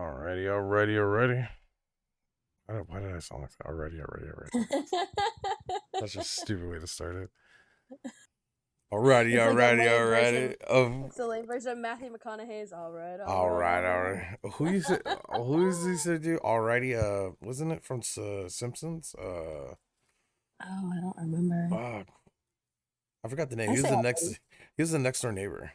Already. Why did I sound like that? Already. That's just a stupid way to start it. It's like a lame Already. version. It's a lame version of Matthew McConaughey's All Right, all All right, right, all all right. right. Who is he said do? Alrighty. Wasn't it from Simpsons? Oh, I don't remember. Fuck. I forgot the name. I He was say the already. next. He was the next door neighbor.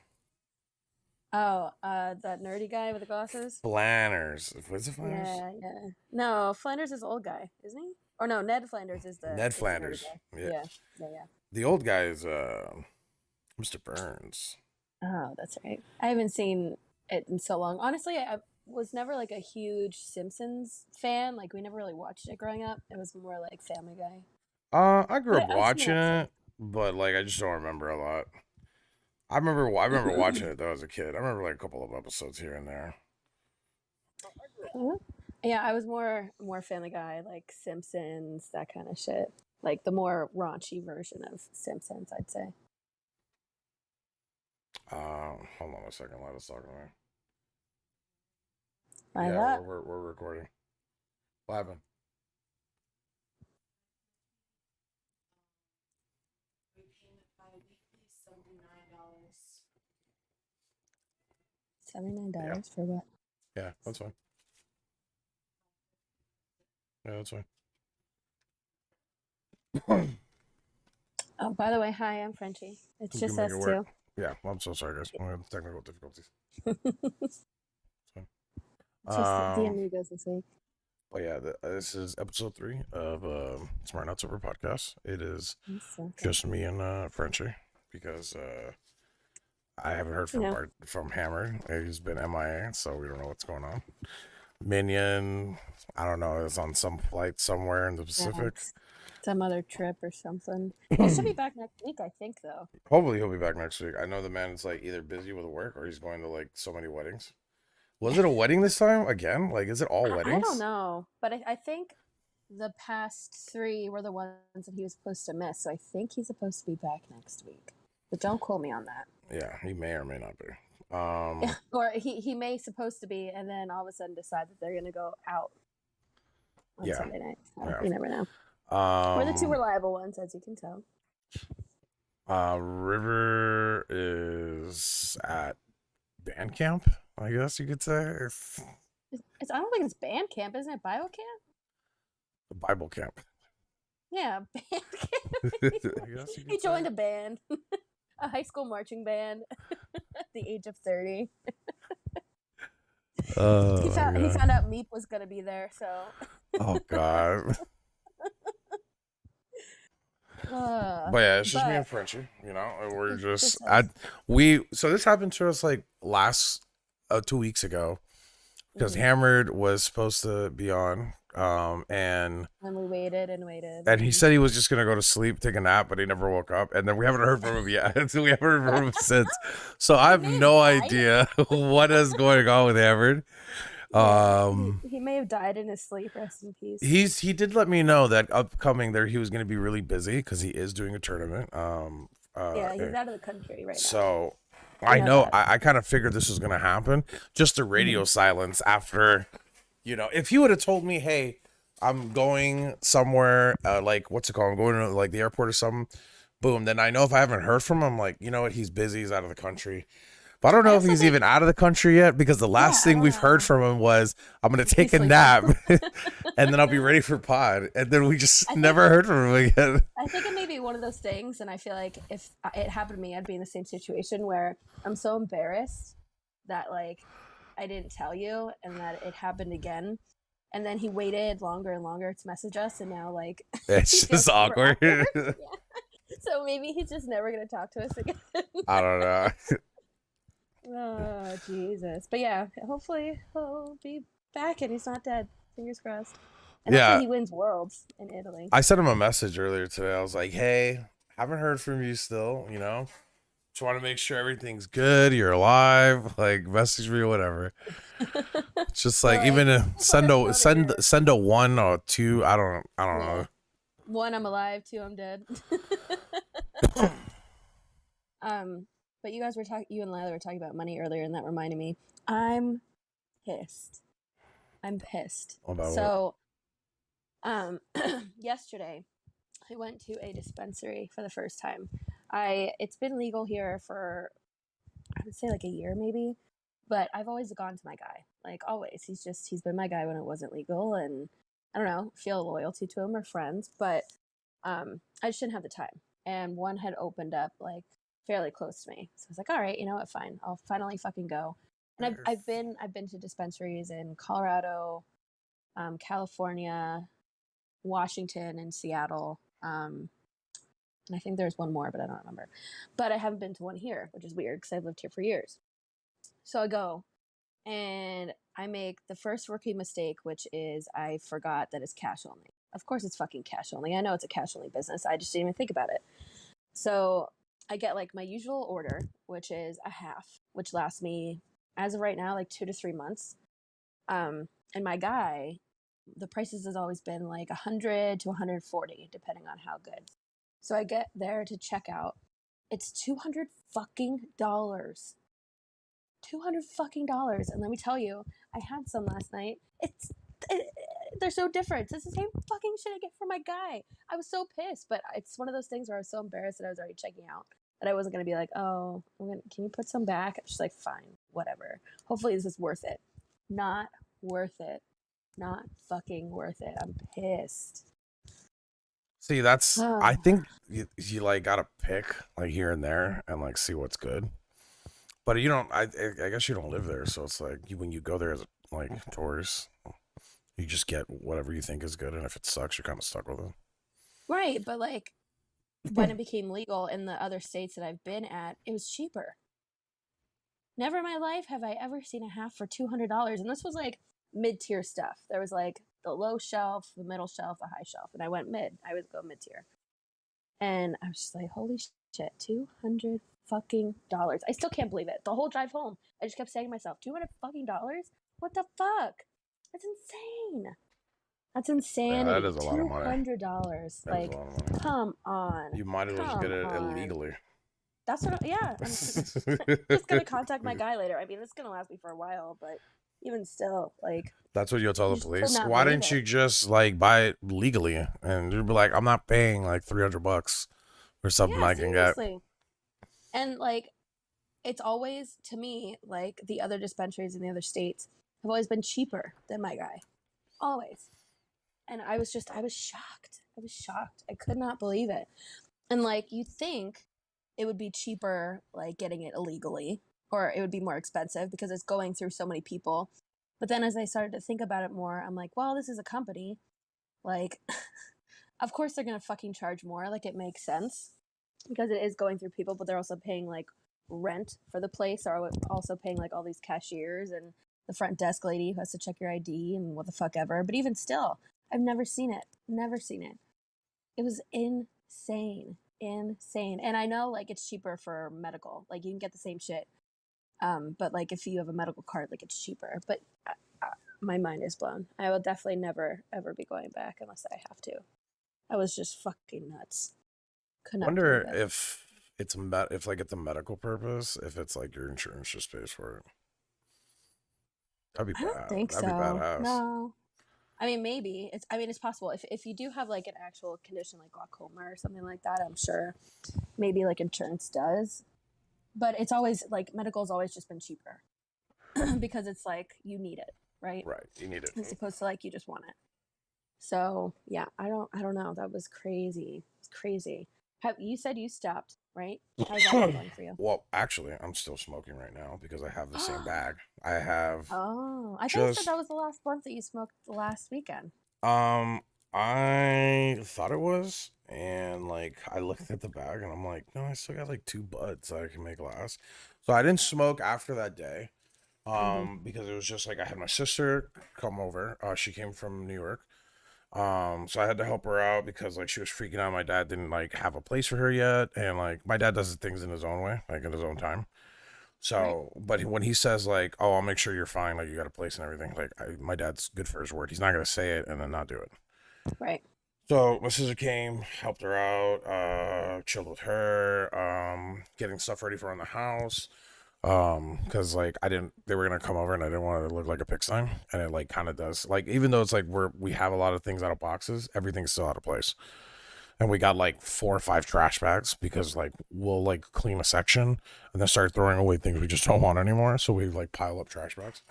Oh, that nerdy guy with the glasses. Flanners. Was it Flanners? Yeah. No, Flanders is the old guy, isn't he? Or no, Ned Flanders Ned is the nerdy Flanders. guy. Yeah. Yeah. The old guy is Mr. Burns. Oh, that's right. I haven't seen it in so long. Honestly, I was never like a huge Simpsons fan. Like we never really watched it growing up. It was more like Family Guy. I grew up I've seen watching episodes. it, but like I just don't remember a lot. I remember watching it though as a kid. I remember like a couple of episodes here and there. Mhm. Yeah, I was more Family Guy, like Simpsons, that kind of shit. Like the more raunchy version of Simpsons, I'd say. Hold on a second. Let us talk about it. Why Yeah, that? we're recording. What happened? Repayment bi-weekly, $79. Yeah, $79 for what? yeah, that's fine. Yeah, that's fine. Oh, by the way, hi, I'm Frenchie. It's You can just make us it work. two. Yeah, I'm so sorry, guys. We have technical difficulties. So, Just the um, amigos this week. but yeah, this is episode 3 of Smart Not Sober podcast. It is So just me and Frenchie because I haven't heard you know, from Hammer. He's been MIA, so we don't know what's going on. Minion, I don't know, is on some flight somewhere in the Pacific. some other trip or something. He should be back next week, I think, though. Hopefully he'll be back next week. I know the man is like either busy with work or he's going to like so many weddings. Was it a wedding this time again? Like, is it all I weddings? don't know, but I think the past 3 were the ones that he was supposed to miss. So I think he's supposed to be back next week. But don't quote me on that. Yeah, he may or may not be. Or he may supposed to be, and then all of a sudden decide that they're going to go out on Yeah. Sunday night. So Yeah. you never know. We're the 2 reliable ones, as you can tell. River is at band camp, I guess you could say. I don't think it's band camp, isn't it? Bio camp? The Bible camp. Yeah, band camp. I guess you He could joined say. a band, a high school marching band, at the age of 30. He found out Meep was gonna be there, so. Oh God. But yeah, it's just me and Frenchie, you know, and we're just so this happened to us like last 2 weeks ago because Hammered was supposed to be on, and we waited and waited, and he said he was just gonna go to sleep, take a nap, but he never woke up, and then we haven't heard from him yet. So we haven't heard from him since. So I have no idea what is going on with Hammered. He may have died in his sleep. Rest in peace. He did let me know that upcoming there he was going to be really busy because he is doing a tournament. Yeah, he's out of the country right now. So I know I kind of figured this was going to happen. Just a radio silence after, you know, if he would have told me, hey, I'm going somewhere, like what's it called? I'm going to like the airport or something. Boom. Then I know if I haven't heard from him, like, you know what? He's busy. He's out of the country. But I don't know if he's even out of the country yet because the last thing we've heard from him was, I'm going to take a nap and then I'll be ready for pod. And then we just never heard from him again. I think it may be one of those things. And I feel like if it happened to me, I'd be in the same situation where I'm so embarrassed that like I didn't tell you and that it happened again. And then he waited longer and longer to message us. And now like it's just awkward. Yeah. So maybe he's just never going to talk to us again. I don't know. Oh, Jesus. But yeah, hopefully he'll be back and he's not dead. Fingers crossed. And hopefully he wins Worlds in Italy. I sent him a message earlier today. I was like, hey, haven't heard from you still, you know? Just want to make sure everything's good. You're alive. Like, message me, whatever. It's just like, even send a 1 or 2. I don't know. 1, I'm alive. 2, I'm dead. But you guys were you and Lila were talking about money earlier, and that reminded me. I'm pissed I'm pissed. About what? So, yesterday I went to a dispensary for the first time. It's been legal here for, I would say, like a year maybe, but I've always gone to my guy. Like always. He's been my guy when it wasn't legal, and I don't know, feel loyalty to him. We're friends, but I just didn't have the time. And one had opened up like fairly close to me. So I was like, all right, you know what, fine. I'll finally fucking go. And I've been to dispensaries in Colorado, California, Washington, and Seattle. And I think there's one more, but I don't remember. But I haven't been to one here, which is weird because I've lived here for years. So I go and I make the first rookie mistake, which is I forgot that it's cash only. Of course it's fucking cash only. I know it's a cash only business. I just didn't even think about it. So I get like my usual order, which is a half, which lasts me, as of right now, like 2 to 3 months. And my guy, the prices has always been like 100 to 140, depending on how good. So I get there to check out. It's $200 fucking dollars. $200 fucking dollars. And let me tell you, I had some last night. There's no difference. It's the same fucking shit I get from my guy. I was so pissed, but it's one of those things where I was so embarrassed that I was already checking out that I wasn't gonna be like, oh, can you put some back? I'm just like, fine, whatever. Hopefully this is worth it. Not worth it. Not fucking worth it. I'm pissed. See, that's I think you like gotta pick like here and there and like see what's good. But you don't. I guess you don't live there, so it's like when you go there as like tourist, you just get whatever you think is good, and if it sucks, you're kind of stuck with it. Right, but like when it became legal in the other states that I've been at, it was cheaper. Never in my life have I ever seen a half for $200, and this was like mid-tier stuff. There was like the low shelf, the middle shelf, the high shelf, and I went mid. I would go mid-tier, and I was just like, holy shit, $200 fucking dollars. I still can't believe it. The whole drive home, I just kept saying to myself, $200 fucking dollars? What the fuck? That's insane. That's insanity. Yeah, that is a lot of money. $200. That Like, is a lot of money. come on. You might as well just get it illegally. That's what. Yeah, I'm just gonna contact my guy later. I mean, it's gonna last me for a while, but even still, like. That's what you'll tell the police. not Why believe didn't it. you just like buy it legally and you'd be like, I'm not paying like $300 for something Yeah, I can get. seriously. And like, it's always, to me, like the other dispensaries in the other states have always been cheaper than my guy, always. And I was shocked. I was shocked. I could not believe it. And like, you'd think it would be cheaper, like getting it illegally, or it would be more expensive because it's going through so many people. But then as I started to think about it more, I'm like, well, this is a company. Like, of course they're going to fucking charge more. Like, it makes sense because it is going through people, but they're also paying like rent for the place, or also paying like all these cashiers and the front desk lady who has to check your ID and what the fuck ever. But even still, I've never seen it. Never seen it. It was insane. Insane. And I know like it's cheaper for medical. Like you can get the same shit. But like if you have a medical card, like it's cheaper. But my mind is blown. I will definitely never ever be going back unless I have to. I was just fucking nuts. I wonder if it's if like it's a medical purpose, if it's like your insurance just pays for it. That'd be bad. I don't think That'd so. be badass. No. I mean, maybe it's possible if you do have like an actual condition like glaucoma or something like that. I'm sure maybe like insurance does, but it's always like medical's always just been cheaper because it's like you need it, right? Right, you need it. As opposed to like you just want it. So yeah, I don't know. That was crazy. It's crazy. You said you stopped, right? How's that going for you? Well, actually, I'm still smoking right now because I have the same bag. I have. Oh, I thought you said that was the last blunt that you smoked last weekend. I thought it was, and like I looked at the bag and I'm like, no, I still got like 2 buds I can make last. So I didn't smoke after that day, because it was just like I had my sister come over. She came from New York. So I had to help her out because like she was freaking out. My dad didn't like have a place for her yet, and like my dad does things in his own way, like in his own time. So, but when he says like, "Oh, I'll make sure you're fine," like you got a place and everything, like my dad's good for his word. He's not gonna say it and then not do it. Right. So my sister came, helped her out, chilled with her, getting stuff ready for around the house. Because like they were gonna come over and I didn't want it to look like a pigsty, and it like kind of does. Like even though it's like we have a lot of things out of boxes, everything's still out of place. And we got like 4 or 5 trash bags because like we'll like clean a section and then start throwing away things we just don't want anymore. So we like pile up trash bags.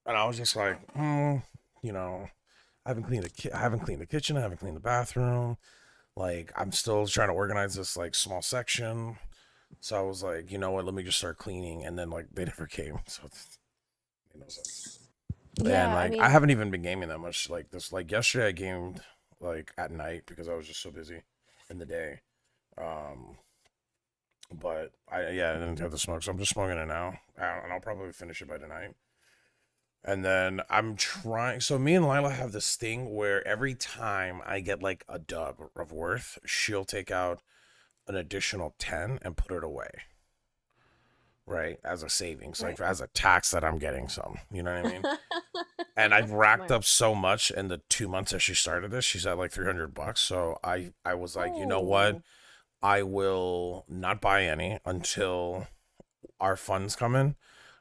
And I was just like, you know, I haven't cleaned I haven't cleaned the kitchen. I haven't cleaned the bathroom. Like I'm still trying to organize this like small section. So I was like, you know what? Let me just start cleaning. And then like they never came. So it made no sense. Yeah, And I like I mean, haven't even been gaming that much. Like this, like yesterday I gamed like at night because I was just so busy in the day. Um, but I didn't have the smoke, so I'm just smoking it now, and I'll probably finish it by tonight. And then I'm trying. So me and Lila have this thing where every time I get like a dub of worth, she'll take out an additional 10 and put it away, right, as a savings, like right. as a tax that I'm getting some. You know what I mean? And I've racked Smart. up so much in the 2 months that she started this. She's at like $300. So I was like, you know what? Oh, I will not buy any until our funds come in,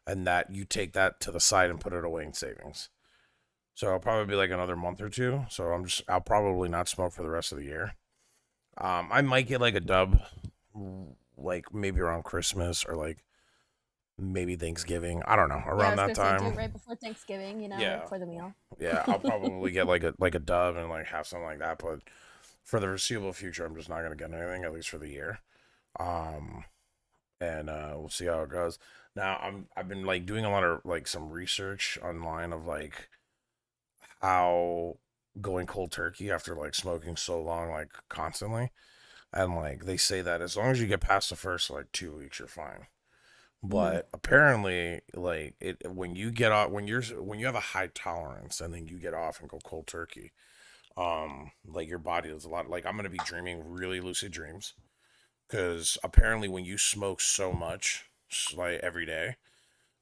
and that you take that to the side and put it away in savings. So I'll probably be like another month or two. So I'll probably not smoke for the rest of the year. I might get like a dub, like maybe around Christmas or like maybe Thanksgiving. I don't know, yeah, I around was that gonna say do time. it right before Thanksgiving, you know, right Yeah, before the meal. yeah. I'll probably get like a dub and like have something like that. But for the foreseeable future, I'm just not gonna get anything, at least for the year. Um, and we'll see how it goes. Now I've been like doing a lot of like some research online of like how going cold turkey after like smoking so long, like constantly, and like they say that as long as you get past the first like 2 weeks, you're fine. Mm. But apparently, like it when you get off when you have a high tolerance and then you get off and go cold turkey, like your body does a lot. Like I'm gonna be dreaming really lucid dreams because apparently when you smoke so much like every day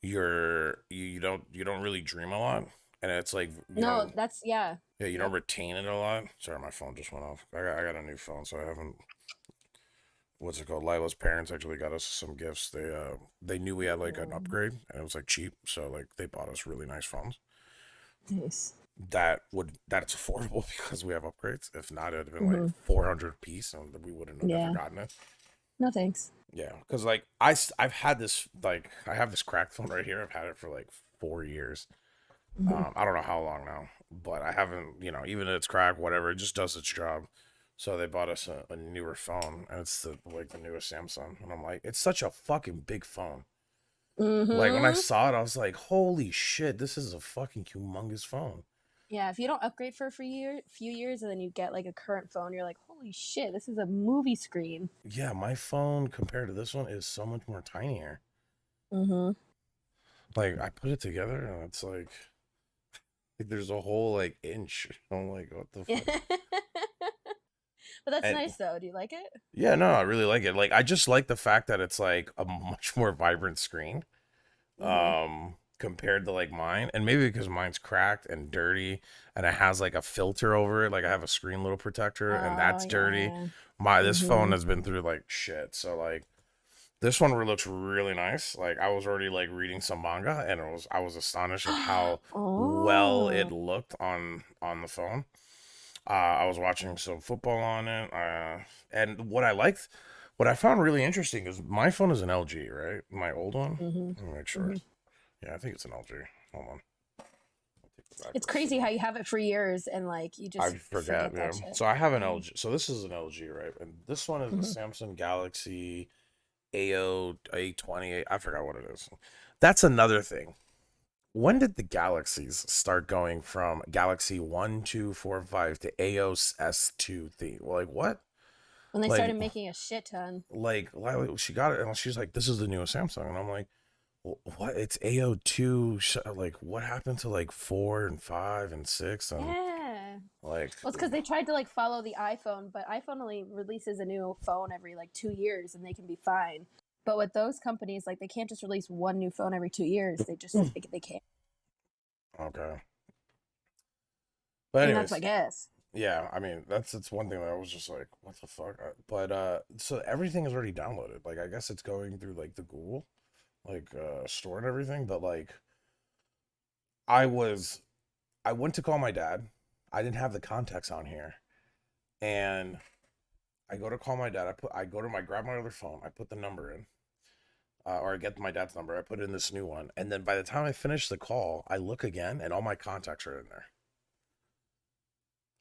you don't really dream a lot, and it's like you No, don't, that's yeah. yeah, you don't Yep. retain it a lot. Sorry, my phone just went off. I got a new phone, so I haven't, what's it called, Lila's parents actually got us some gifts. They knew we had like an Mm. upgrade and it was like cheap, so like they bought us really nice phones Nice. that's affordable because we have upgrades. If not, it'd have been like Hmm. 400 piece and we wouldn't have ever Yeah. gotten it. No thanks. Yeah, because like I've had this, like I have this cracked phone right here. I've had it for like 4 years. Hmm. I don't know how long now, but I haven't, even if it's cracked, whatever, it just does its job. So they bought us a newer phone, and it's the newest Samsung, and I'm like, it's such a fucking big phone. Like when I Hmm. saw it, I was like, holy shit, this is a fucking humongous phone. Yeah, if you don't upgrade for a few years, and then you get like a current phone, you're like, holy shit, this is a movie screen. Yeah, my phone compared to this one is so much more tinier. Hmm. Like I put it together, and it's like there's a whole like inch. I'm like, what the fuck? But that's And nice though. Do you like it? yeah, no, I really like it. Like I just like the fact that it's like a much more vibrant screen Hmm. compared to like mine, and maybe because mine's cracked and dirty and it has like a filter over it, like I have a screen little protector and Oh that's dirty. yeah. This phone Hmm. has been through like shit, so like this one looks really nice. Like I was already like reading some manga and I was astonished at how well it Oh. looked on the phone. I was watching some football on it, and what I found really interesting is my phone is an LG, right? My old one. Hmm. Let me make sure. Hmm. Yeah, I think it's an LG. Hold on. I'll take the It's backlist. crazy how you have it for years and like you I just forget. forget Yeah. that shit. So I have an Yeah. LG. So this is an LG, right? And this one is a Hmm. Samsung Galaxy AO A28. I forgot what it is. That's another thing. When did the Galaxies start going from Galaxy 1, 2, 4, 5 to AOS S2 theme? Well, like what? When they Like started making a shit ton. Lila, she got it and she's like, "This is the newest Samsung," and I'm like, What? It's AO2. Like, what happened to like 4 and 5 and 6 and Yeah. like, Well, it's because they tried to like follow the iPhone, but iPhone only releases a new phone every like 2 years, and they can be fine. But with those companies, like they can't just release one new phone every 2 years. They can't, okay. But and that's my anyways, guess. yeah. I mean, it's one thing that I was just like, what the fuck? But so everything is already downloaded. Like, I guess it's going through like the Google. store and everything, but like I was I went to call my dad. I didn't have the contacts on here. And I go to call my dad. I go to my grab my other phone. I put the number in. Or I get my dad's number. I put in this new one. And then by the time I finish the call, I look again and all my contacts are in there.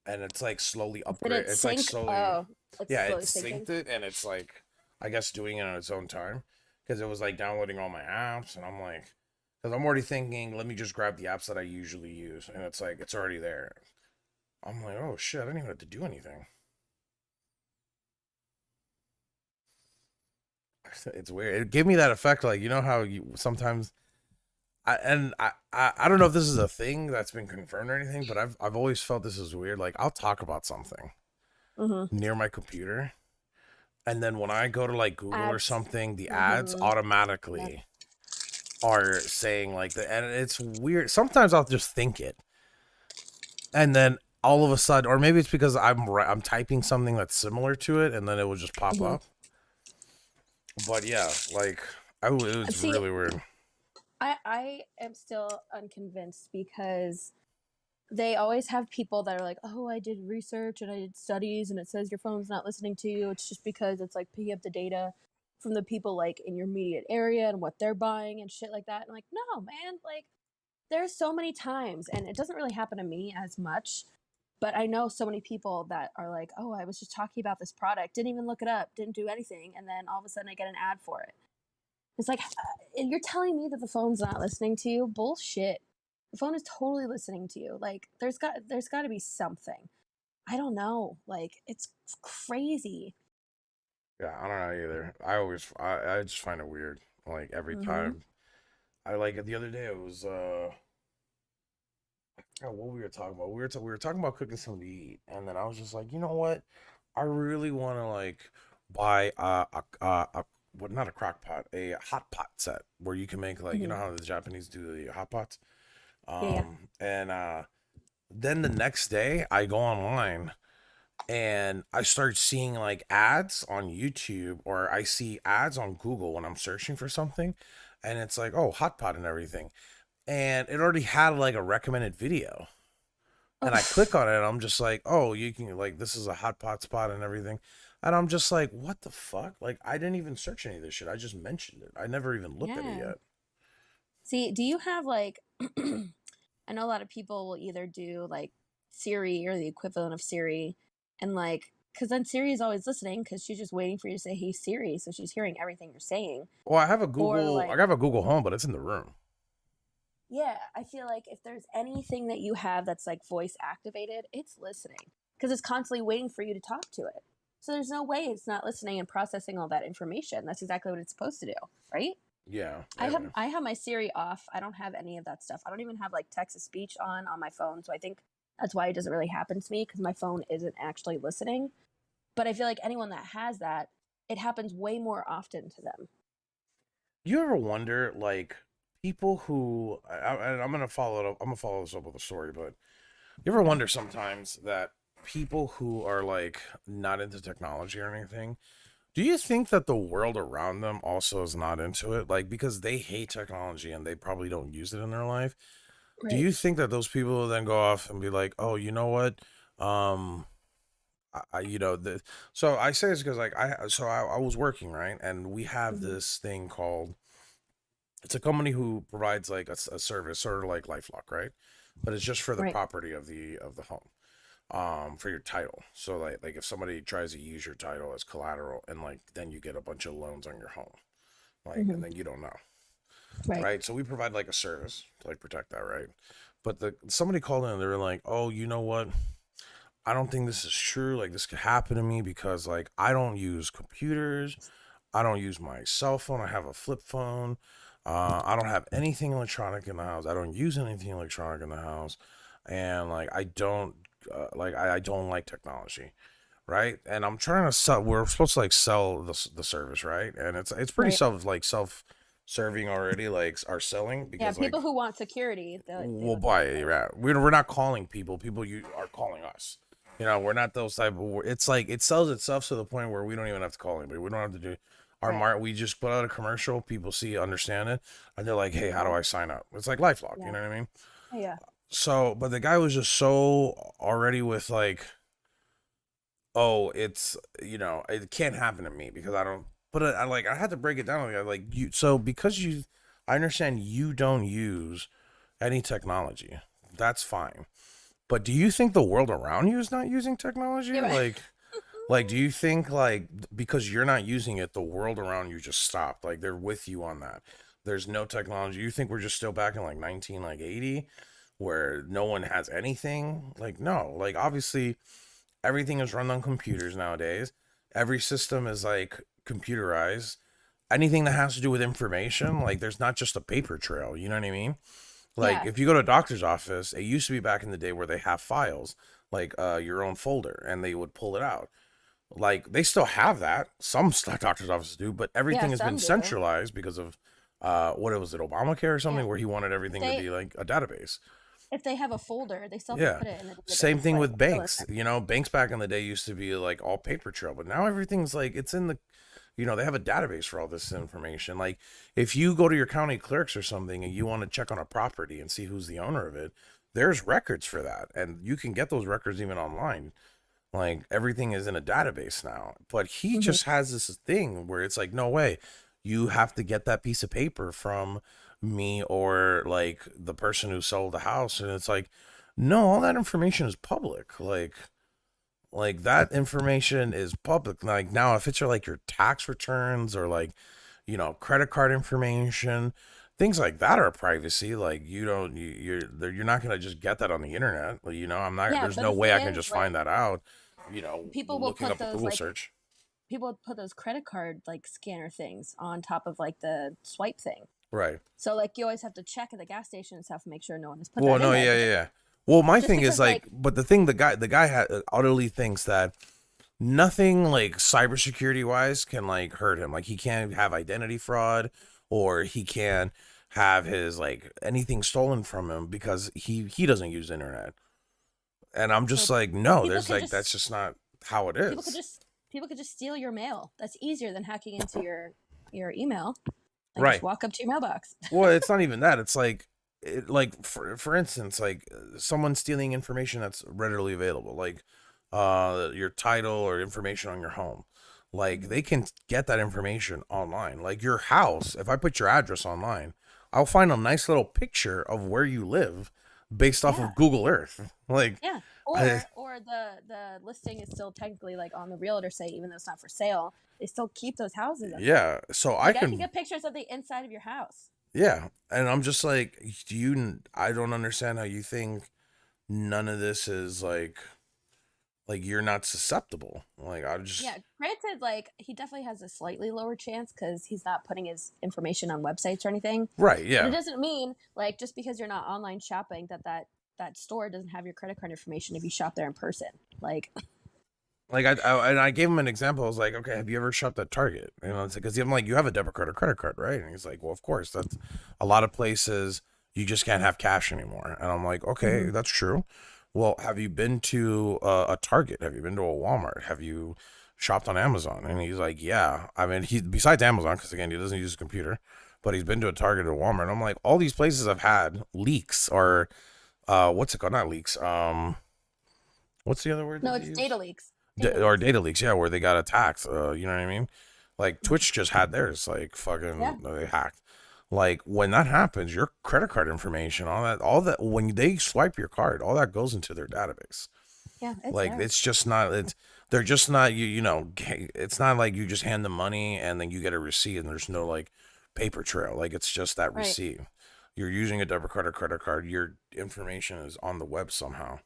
And it's like slowly Did upgrade. it It's like sync? slowly, Oh, it's yeah, it slowly syncing. synced it, and it's like, I guess doing it on its own time because it was like downloading all my apps, and I'm like, because I'm already thinking, let me just grab the apps that I usually use, and it's like it's already there. I'm like, oh shit, I didn't even have to do anything. It's weird. It gave me that effect, like you know how you sometimes. I don't know if this is a thing that's been confirmed or anything, but I've always felt this is weird. Like I'll talk about something Mm-hmm. near my computer, and then when I go to like Google or Ads. something, the ads Mm-hmm. automatically are saying like the, and it's weird. Sometimes I'll just think it, and then all of a sudden, or maybe it's because I'm typing something that's similar to it, and then it will just pop Mm-hmm. up. But yeah, like it was See, really weird. I am still unconvinced because they always have people that are like, oh, I did research and I did studies and it says your phone's not listening to you. It's just because it's like picking up the data from the people like in your immediate area and what they're buying and shit like that. And like, no, man, like there's so many times, and it doesn't really happen to me as much, but I know so many people that are like, oh, I was just talking about this product, didn't even look it up, didn't do anything, and then all of a sudden I get an ad for it. It's like, you're telling me that the phone's not listening to you? Bullshit. The phone is totally listening to you. Like, there's got to be something. I don't know. Like, it's crazy. Yeah, I don't know either. I just find it weird. Like every Mm-hmm. time. I like the other day it was what we were talking about. We were talking about cooking something to eat, and then I was just like, you know what? I really want to like buy a what not a crock pot, a hot pot set where you can make like you Mm-hmm. know how the Japanese do the hot pots. Yeah, yeah. And then the next day I go online and I start seeing like ads on YouTube or I see ads on Google when I'm searching for something, and it's like, oh, hot pot and everything, and it already had like a recommended video, Oh, and I click on it, and I'm just like, oh, you can like this is a hot pot spot and everything, and I'm just like, what the fuck? Like I didn't even search any of this shit. I just mentioned it. I never even looked at it yeah. yet. See, do you have like, I know a lot of people will either do like Siri or the equivalent of Siri, and like, because then Siri is always listening because she's just waiting for you to say, hey, Siri. So she's hearing everything you're saying. Well, Or I like, have a Google Home, but it's in the room. yeah, I feel like if there's anything that you have that's like voice activated, it's listening because it's constantly waiting for you to talk to it. So there's no way it's not listening and processing all that information. That's exactly what it's supposed to do, right? Yeah, I yeah, have man. I have my Siri off. I don't have any of that stuff. I don't even have like text to speech on my phone. So I think that's why it doesn't really happen to me because my phone isn't actually listening. But I feel like anyone that has that, it happens way more often to them. You ever wonder, like, people who, and I'm gonna follow it up. I'm gonna follow this up with a story, but you ever Okay. wonder sometimes that people who are like not into technology or anything, do you think that the world around them also is not into it? Like, because they hate technology and they probably don't use it in their life. Do Right. you think that those people will then go off and be like, oh, you know what? Um, you know, so I say this because like I was working right, and we have Mm-hmm. this thing called it's a company who provides like a service sort of like LifeLock, right? But it's just for the Right. property of the home, for your title. So like if somebody tries to use your title as collateral, and like then you get a bunch of loans on your home, like, Mm-hmm. and then you don't know, Right. right? So we provide like a service to like protect that, right? But the somebody called in and they were like, oh, you know what? I don't think this is true. Like this could happen to me because like I don't use computers. I don't use my cell phone. I have a flip phone. I don't have anything electronic in the house. I don't use anything electronic in the house, and like I don't I don't like technology, right? And I'm trying to sell. We're supposed to like sell the service, right? And it's pretty Right. self serving already. Like our selling Yeah. because People like who want security, they we'll look at buy it it. that way. Yeah, we're not calling people. People you are calling us. You know, we're not those type of. It's like it sells itself to the point where we don't even have to call anybody. We don't have to do Right. We just put out a commercial, people see, understand it, and they're like, hey, how do I sign up? It's like LifeLock, you Yeah. know what I mean? Yeah. So, but the guy was just so already with like, oh, it's, it can't happen to me because I don't. But I had to break it down. Like you, so because I understand you don't use any technology. That's fine. But do you think the world around you is not using technology? Yeah. Right. Like, do you think like because you're not using it, the world around you just stopped? Like they're with you on that. There's no technology. You think we're just still back in like 1980, where no one has anything? Like no. Like obviously everything is run on computers nowadays. Every system is like computerized. Anything that has to do with information, like there's not just a paper trail. You know what I mean? Like Yeah. if you go to a doctor's office, it used to be back in the day where they have files, like your own folder, and they would pull it out. Like they still have that. Some doctor's offices do, but Yeah. everything has been Some do. centralized because of what it was, it Obamacare or Yeah. something, where he wanted If everything to they be like a database. if they have a folder, they still have to Yeah. put it in a Same database. thing Like with it's still banks. Banks back in the day used to be like all paper trail, but now everything's like it's in the they have a database for all this information. Like if you go to your county clerks or something and you want to check on a property and see who's the owner of it, there's records for that. And you can get those records even online. Like everything is in a database now. But he Mhm. just has this thing where it's like, no way. You have to get that piece of paper from me or like the person who sold the house. And it's like, no, all that information is public. Like that information is public. Like now, if it's like your tax returns or like, credit card information, things like that are privacy. Like you don't, you're not gonna just get that on the internet. Like, I'm not. Yeah, There's but no the way thing I can is, just like, find that out. people will Looking put up a those Google like search. people would put those credit card like scanner things on top of like the swipe thing. Right. So like you always have to check at the gas station and stuff and make sure no one has put Well, that in no, there. yeah, But yeah, yeah. Well, my just thing is because like, like but the guy utterly thinks that nothing like cybersecurity wise can like hurt him. Like he can't have identity fraud or he can't have his like anything stolen from him because he doesn't use internet. And I'm just so like, no, people there's could like just that's just not how it people could is. just people could just steal your mail. That's easier than hacking into your email. Like just Right. walk up to your mailbox. Well, it's not even that. It's like like for instance, like someone stealing information that's readily available, like your title or information on your home. Like they can get that information online. Like your house, if I put your address online, I'll find a nice little picture of where you live based off Yeah. of Google Earth. Like Yeah. I Or the listing is still technically like on the realtor site, even though it's not for sale. They still keep those houses up there. yeah, so I Like I can can get pictures of the inside of your house. yeah, and I'm just like I don't understand how you think none of this is like you're not susceptible. Like I just Yeah, granted, like he definitely has a slightly lower chance because he's not putting his information on websites or anything. right, But it yeah. doesn't mean like just because you're not online shopping that store doesn't have your credit card information if you shop there in person. Like, Like and I gave him an example. I was like, okay, have you ever shopped at Target? It's because I'm like, you have a debit card or credit card, right? And he's like, well, of course. That's a lot of places you just can't have cash anymore. And I'm like, okay, mhm. that's true. Well, have you been to a Target? Have you been to a Walmart? Have you shopped on Amazon? And he's like, yeah. I mean, he besides Amazon, because again, he doesn't use his computer, but he's been to a Target or Walmart. And I'm like, all these places have had leaks or what's it called? Not leaks. What's the other word No, that they it's use? data leaks. Data Or leaks. data leaks, yeah, where they got attacked. You know what I mean? Like Mhm. Twitch just had theirs, like Yeah, fucking they hacked. Like when that happens, your credit card information, all that when they swipe your card, all that goes into their database. yeah, it's Like there. it's just not it's they're just not it's not like you just hand them money and then you get a receipt and there's no like paper trail. Like it's just that Right. receipt. You're using a debit card or credit card, your information is on the web somehow.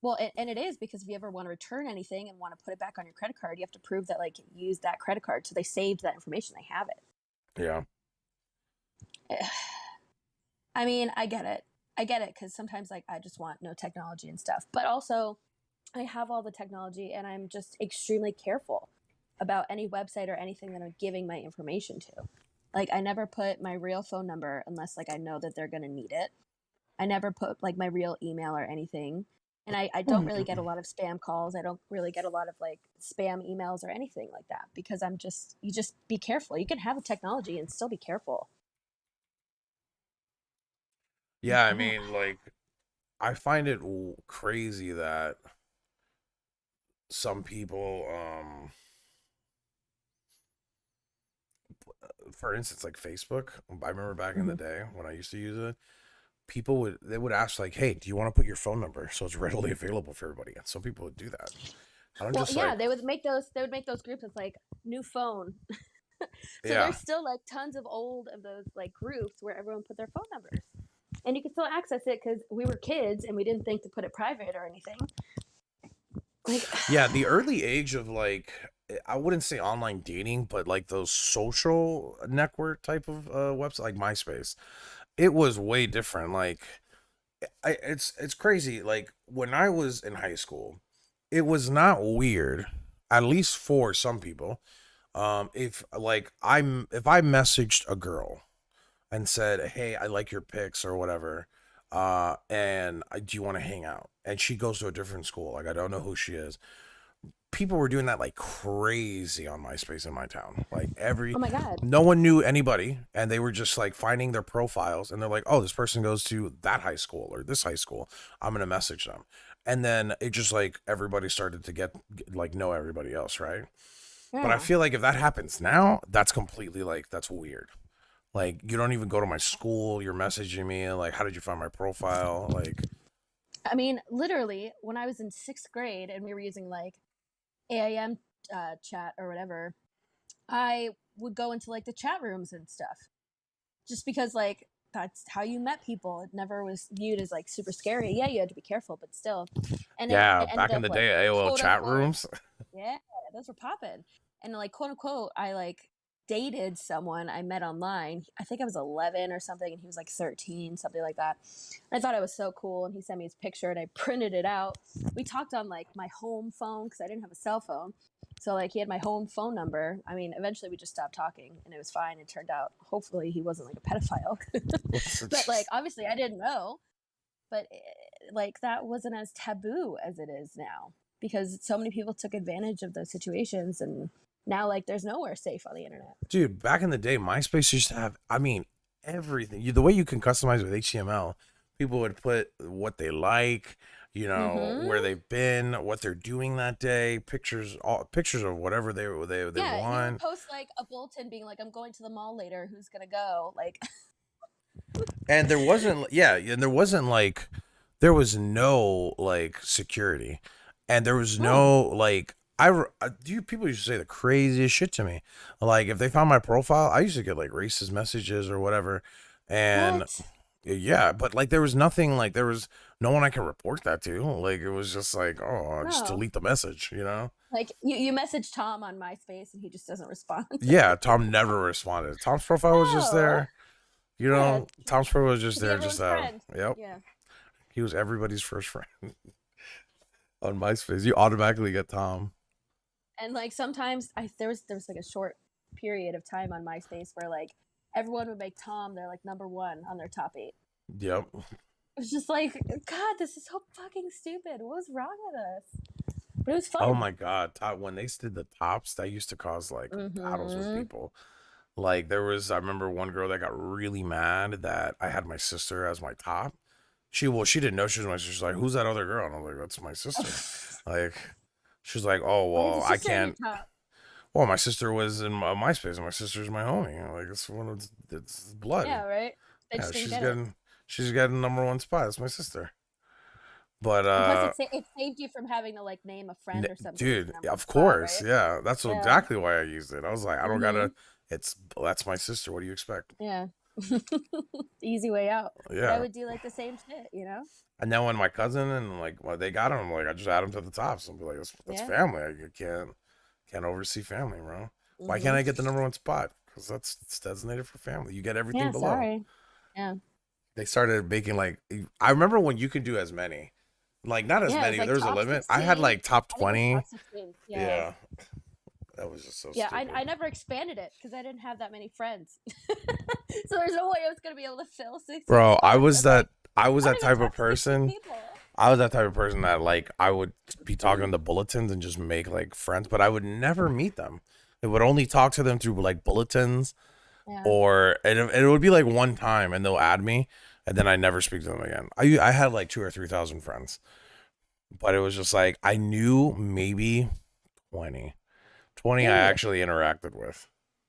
Well, and it is because if you ever want to return anything and want to put it back on your credit card, you have to prove that like you used that credit card, so they saved that information. They have Yeah. it. I mean, I get it. I get it because sometimes like I just want no technology and stuff, but also I have all the technology and I'm just extremely careful about any website or anything that I'm giving my information to. Like I never put my real phone number unless like I know that they're going to need it. I never put like my real email or anything. And I don't really get a lot of spam calls. I don't really get a lot of like spam emails or anything like that because you just be careful. You can have the technology and still be careful. Yeah, I Yeah. mean, like, I find it crazy that some people, for instance, like Facebook. I remember back in the Mhm. day when I used to use it, they would ask like, "Hey, do you want to put your phone number so it's readily available for everybody?" And some people would do that. And I'm Well, just yeah, like, they would make those groups with like new phone. So yeah, there's still like tons of old of those like groups where everyone put their phone numbers. And you can still access it because we were kids and we didn't think to put it private or anything. Like, yeah, the early age of like, I wouldn't say online dating, but like those social network type of website, like MySpace, it was way different. Like, it's crazy. Like when I was in high school, it was not weird, at least for some people. If like if I messaged a girl and said, "Hey, I like your pics or whatever," and do you want to hang out? And she goes to a different school, like I don't know who she is. People were doing that like crazy on MySpace in my town. Like oh my God. no one knew anybody, and they were just like finding their profiles, and they're like, "Oh, this person goes to that high school or this high school. I'm gonna message them." And then it just like everybody started to like know everybody else, right? But I Yeah. feel like if that happens now, that's completely like that's weird. Like you don't even go to my school. You're messaging me like, "How did you find my profile?" Like, I mean, literally, when I was in sixth grade and we were using like AIM chat or whatever, I would go into like the chat rooms and stuff just because like that's how you met people. It never was viewed as like super scary. Yeah, you had to be careful, but still. And yeah, it ended back in up the like day, AOL quote chat unquote, rooms. yeah, those were popping. And like quote unquote, I like dated someone I met online. I think I was 11 or something, and he was like 13, something like that. And I thought it was so cool, and he sent me his picture, and I printed it out. We talked on like my home phone because I didn't have a cell phone. So like he had my home phone number. I mean, eventually we just stopped talking, and it was fine. It turned out, hopefully, he wasn't like a pedophile. But like obviously, I didn't know. But like that wasn't as taboo as it is now because so many people took advantage of those situations, and now like there's nowhere safe on the internet. Dude, back in the day, MySpace used to have, I mean, everything. The way you can customize with HTML, people would put what they like, where Mm-hmm. they've been, what they're doing that day, pictures, all pictures of whatever they Yeah, you would want. post like a bulletin being like, "I'm going to the mall later. Who's gonna go?" Like, And there wasn't, yeah, and there wasn't like, there was no like security, and there was no, no like, people used to say the craziest shit to me. Like if they found my profile, I used to get like racist messages or whatever, and what? yeah, but like there was nothing, like there was no one I can report that to. Like it was just like, oh, I'll just No, delete the message, like you message Tom on MySpace and he just doesn't respond. Yeah, Tom never responded. Tom's profile was just No, there. yeah, Tom's profile was just to be there, just everyone's friend. yep. Yeah. He was everybody's first friend on MySpace. You automatically get Tom. And like sometimes there was like a short period of time on MySpace where like everyone would make Tom their like number one on their top eight. Yep. It was just like, God, this is so fucking stupid. What was wrong with us? But it was Oh fun. my God, when they did the tops, that used to cause like battles with Mm-hmm. people. Like I remember one girl that got really mad that I had my sister as my top. She didn't know she was my sister. She's like, "Who's that other girl?" And I'm like, "That's my sister." Like, she's like, "Oh Why is well, your I sister in your can't." top? Well, my sister was in MySpace, and my sister's my homie. Like, it's one of it's blood. Yeah, right. They Yeah, just didn't get it. she's getting number one spot. It's my sister. But And plus, it saved you from having to like name a friend or something as dude, your number one of spot, course, right? yeah, that's Yeah. exactly why I used it. I was like, I don't Mm-hmm. gotta. That's my sister. What do you expect? Yeah. Easy way out. But I Yeah. would do like the same shit. And then when my cousin and like when they got him, I'm like, I just add him to the top. So I'll be like, that's Yeah. family. I can't oversee family, bro. Why Mm-hmm. can't I get the number one spot? Because it's designated for family. You get everything Yeah. below. Sorry. Yeah. They started making like, I remember when you can do as many, like not as Yeah. It was many. like There was a top limit. I had 16. like top I think it was 20. top 16. Yeah. Yeah, that was just so Yeah. I, stupid. I never expanded it because I didn't have that many friends. So there's no way I was going to be able to fill 16 Bro, spots. I'm like, I was I that don't even type of talk to 16 person. people. I was that type of person that like I would be talking to the bulletins and just make like friends, but I would never meet them. I would only talk to them through like bulletins, Yeah. or it would be like one time and they'll add me, and then I never speak to them again. I had like 2 or 3 thousand friends, but it was just like I knew maybe 20, 20 I Dude, actually interacted with.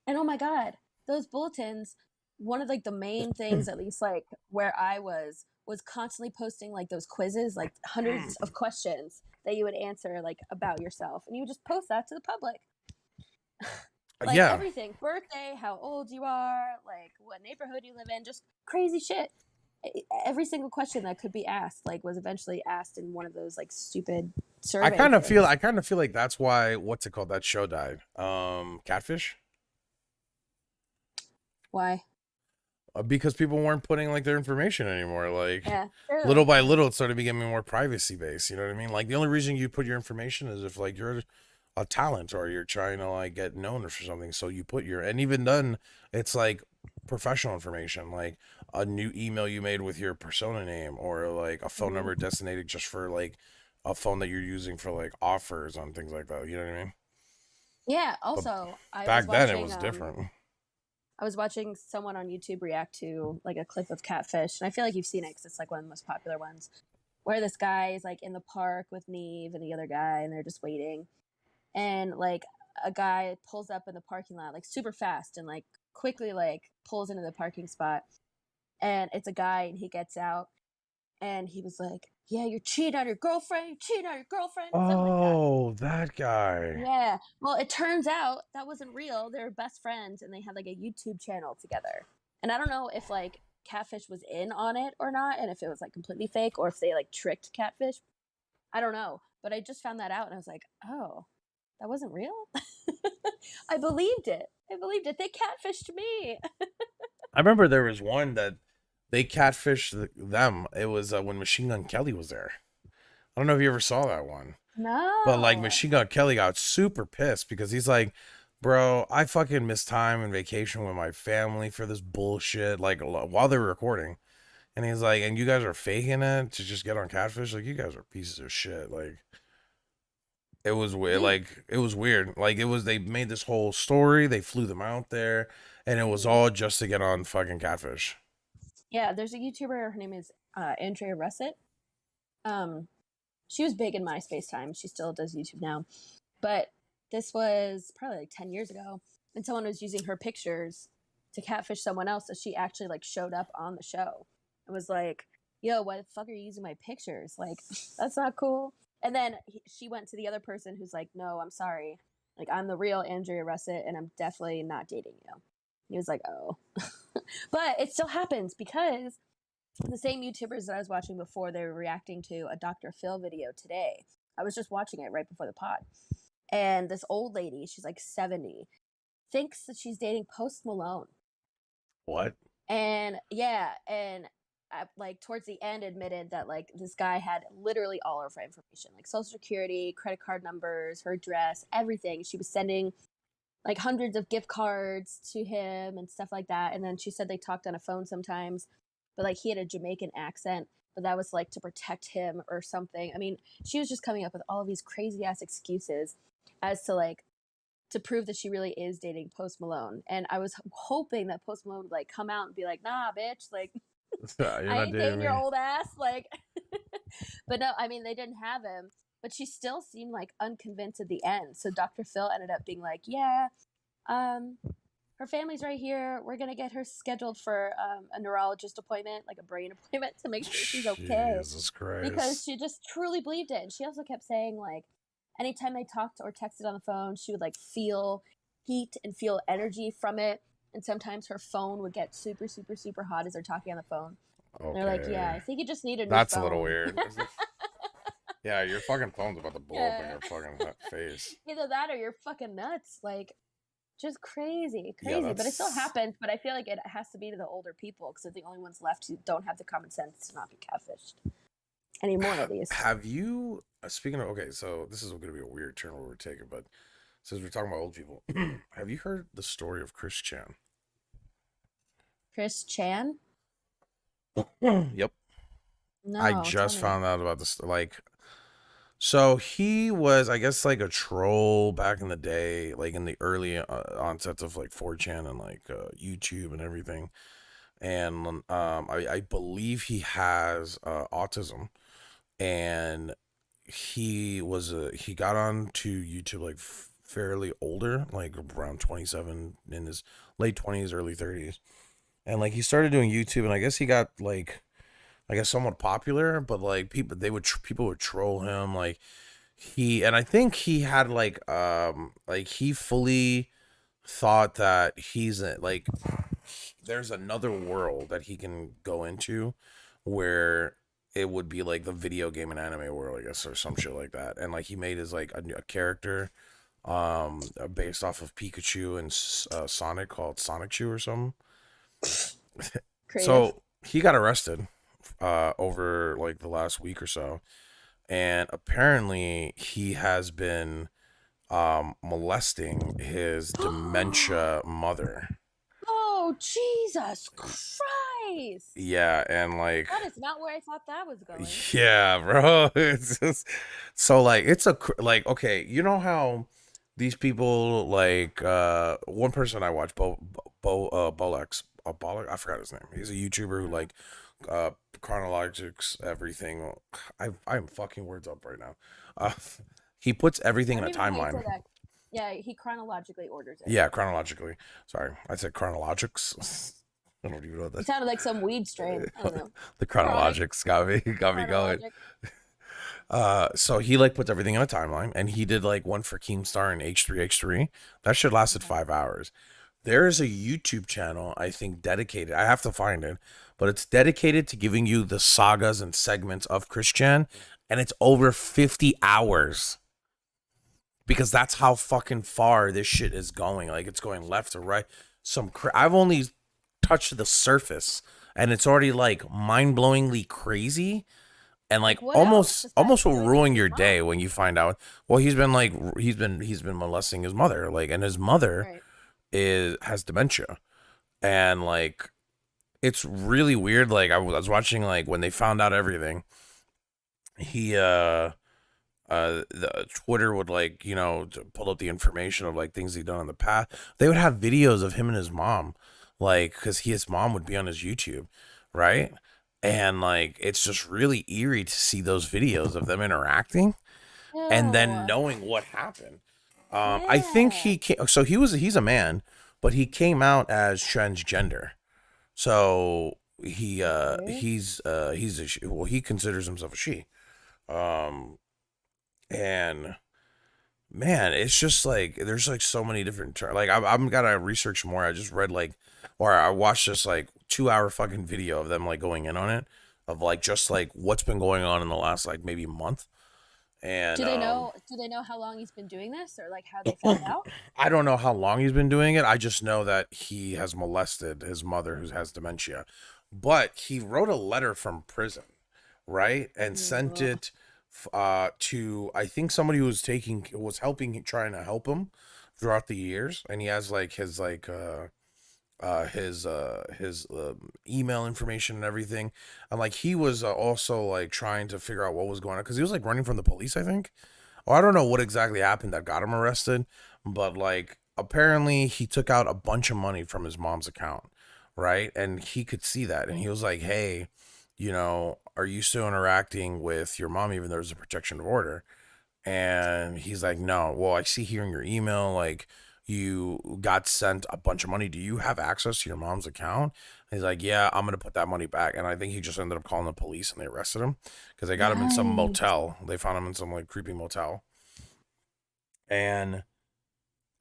and oh my god, those bulletins, one of like the main things, at least like where I was constantly posting like those quizzes, like hundreds of questions that you would answer like about yourself, and you would just post that to the public. Like Yeah, everything, birthday, how old you are, like what neighborhood you live in, just crazy shit. Every single question that could be asked like was eventually asked in one of those like stupid survey I things. kind of feel like that's why what's it called, that show died. Catfish. Why? Because people weren't putting like their information anymore. Like Yeah, true. little by little, it started becoming more privacy based. You know what I mean? Like the only reason you put your information is if like you're a talent or you're trying to like get known for something. So you put your, and even then, it's like professional information, like a new email you made with your persona name, or like a phone Mhm. number designated just for like a phone that you're using for like offers on things like that. You know what I mean? Yeah. But Also, back then it was different. I was watching someone on YouTube react to like a clip of Catfish, and I feel like you've seen it because it's like one of the most popular ones, where this guy is like in the park with Neve and the other guy, and they're just waiting, and like a guy pulls up in the parking lot like super fast and like quickly like pulls into the parking spot, and it's a guy, and he gets out, and he was like, "Yeah, you're cheating on your girlfriend. You're cheating on your girlfriend," something like that. Oh, that guy. Yeah. Well, it turns out that wasn't real. They were best friends and they had like a YouTube channel together. And I don't know if like Catfish was in on it or not, and if it was like completely fake or if they like tricked Catfish. I don't know. But I just found that out and I was like, oh, that wasn't real? I believed it. I believed it. They catfished me. I remember there was one that they catfished them. It was when Machine Gun Kelly was there. I don't know if you ever saw that one, but like No. Machine Gun Kelly got super pissed because he's like, bro, I fucking missed time and vacation with my family for this bullshit, like while they were recording. And he's like, and you guys are faking it to just get on Catfish? Like, you guys are pieces of shit. Like, it was weird. Dude. Like, it was weird. Like, it was, they made this whole story, they flew them out there, and it was Mhm. all just to get on fucking Catfish. Yeah, there's a YouTuber. Her name is Andrea Russet. Um, she was big in MySpace time. She still does YouTube now. But this was probably like 10 years ago. And someone was using her pictures to catfish someone else. So she actually like showed up on the show and was like, yo, why the fuck are you using my pictures? Like, that's not cool. And then she went to the other person who's like, no, I'm sorry. Like, I'm the real Andrea Russet and I'm definitely not dating you. He was like, oh. But it still happens because the same YouTubers that I was watching before, they were reacting to a Dr. Phil video today. I was just watching it right before the pod. And this old lady, she's like 70, thinks that she's dating Post Malone. What? And yeah, and like towards the end admitted that like this guy had literally all of her information, like social security, credit card numbers, her address, everything. She was sending like hundreds of gift cards to him and stuff like that. And then she said they talked on a phone sometimes, but like he had a Jamaican accent, but that was like to protect him or something. I mean, she was just coming up with all of these crazy ass excuses as to like to prove that she really is dating Post Malone. And I was hoping that Post Malone would like come out and be like, nah, bitch, like You're I not ain't dating dating your me. old ass. Like, but no, I mean, they didn't have him, but she still seemed like unconvinced at the end. So Dr. Phil ended up being like, yeah, um, her family's right here. We're gonna get her scheduled for a neurologist appointment, like a brain appointment, to make sure she's okay. Jesus Because Christ. she just truly believed it. And she also kept saying like, anytime they talked or texted on the phone, she would like feel heat and feel energy from it. And sometimes her phone would get super, super, super hot as they're talking on the phone. And they're like, yeah, Okay. I think you just need a new That's a little phone. weird. Yeah, your fucking phone's about to blow up in Yeah. your fucking face. Either that or you're fucking nuts. Like, just crazy, Yeah, crazy. But it still that's happens. But I feel like it has to be to the older people because they're the only ones left who don't have the common sense to not be catfished anymore, at least. Have you speaking of, okay, so this is gonna be a weird turn where we're taking, but since we're talking about old people, have you heard the story of Chris Chan? Chris Chan? Yep. I No, tell just me. found out about this. Like, so he was, I guess, like a troll back in the day, like in the early onsets of like 4chan and like YouTube and everything. And I believe he has autism, and he got on to YouTube like fairly older, like around 27, in his late 20s, early 30s. And like he started doing YouTube, and I guess he got like, I guess, somewhat popular, but like people would troll him, like and I think he had like he fully thought that like there's another world that he can go into where it would be like the video game and anime world, I guess, or some shit like that. And like he made his like a character based off of Pikachu and Sonic, called Sonic Chew or something. Creative. So he got arrested over like the last week or so, and apparently he has been molesting his dementia mother. Oh, Jesus Christ! Yeah, and like, That is not where I thought that was going. yeah, bro. It's just so like like, okay, you know how these people like one person I watch, Bolex, Bolek, I forgot his name. He's a YouTuber who like chronologics everything. I'm fucking words up right now. Uh he puts everything in I a don't even know how you timeline. say that. Yeah, he chronologically orders it. Yeah, chronologically. Sorry, I said chronologics. I don't even know what It that. sounded like some weed strain. I don't know. The Chronic, chronologics got me going. chronologic. So he like puts everything in a timeline, and he did like one for Keemstar and H3H3. That shit lasted 5 hours. There is a YouTube channel, I think, dedicated. I have to find it, but it's dedicated to giving you the sagas and segments of Christian, and it's over 50 hours because that's how fucking far this shit is going. Like it's going left to right. I've only touched the surface, and it's already like mind-blowingly crazy, and like What else almost besides will doing it ruin to your his day mom? when you find out. Well, he's been molesting his mother, like, and his mother Right. has dementia, and like it's really weird. Like I was watching, like when they found out everything, he the Twitter would, like, to pull up the information of like things he'd done in the past. They would have videos of him and his mom, like, because his mom would be on his YouTube, right? And like it's just really eerie to see those videos of them interacting and then Ew. knowing what happened. I think Yeah. so he's a man, but he came out as transgender. So Okay. he's well, he considers himself a she. Um and man, it's just like there's like so many different like I'm gotta research more. I just read like, or I watched this like 2 hour fucking video of them like going in on it, of like just like what's been going on in the last like maybe month. And Do they know how long he's been doing this, or like how they found out? I don't know how long he's been doing it. I just know that he has molested his mother, who has dementia. But he wrote a letter from prison, right? And sent Ugh. it to, I think, somebody who was helping, trying to help him throughout the years. And he has like his email information and everything. And like he was also like trying to figure out what was going on, because he was like running from the police, I think. Well, I don't know what exactly happened that got him arrested, but like apparently he took out a bunch of money from his mom's account, right? And he could see that, and he was like, "Hey, are you still interacting with your mom even though there's a protection order?" And he's like, "No." "Well, I see here in your email, like, you got sent a bunch of money. Do you have access to your mom's account?" And he's like, "Yeah, I'm gonna put that money back." And I think he just ended up calling the police, and they arrested him because they got him in some Yikes. motel. They found him in some like creepy motel. And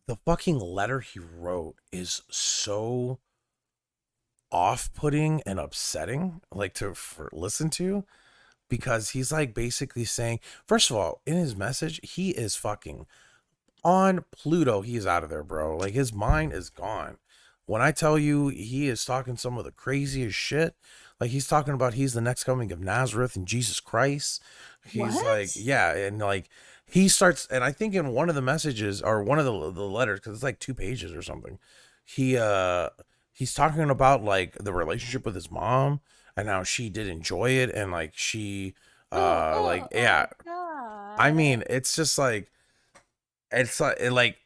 the fucking letter he wrote is so off-putting and upsetting, like, listen to, because he's like basically saying, first of all, in his message, he is fucking on Pluto. He is out of there, bro. Like his mind is gone. When I tell you he is talking some of the craziest shit, like he's talking about he's the next coming of Nazareth and Jesus Christ. He's like, What? yeah, and like he starts, and I think in one of the messages, or one of the letters, because it's like 2 pages or something, he he's talking about like the relationship with his mom and how she did enjoy it, and like she like yeah, I God. mean, it's just like it's like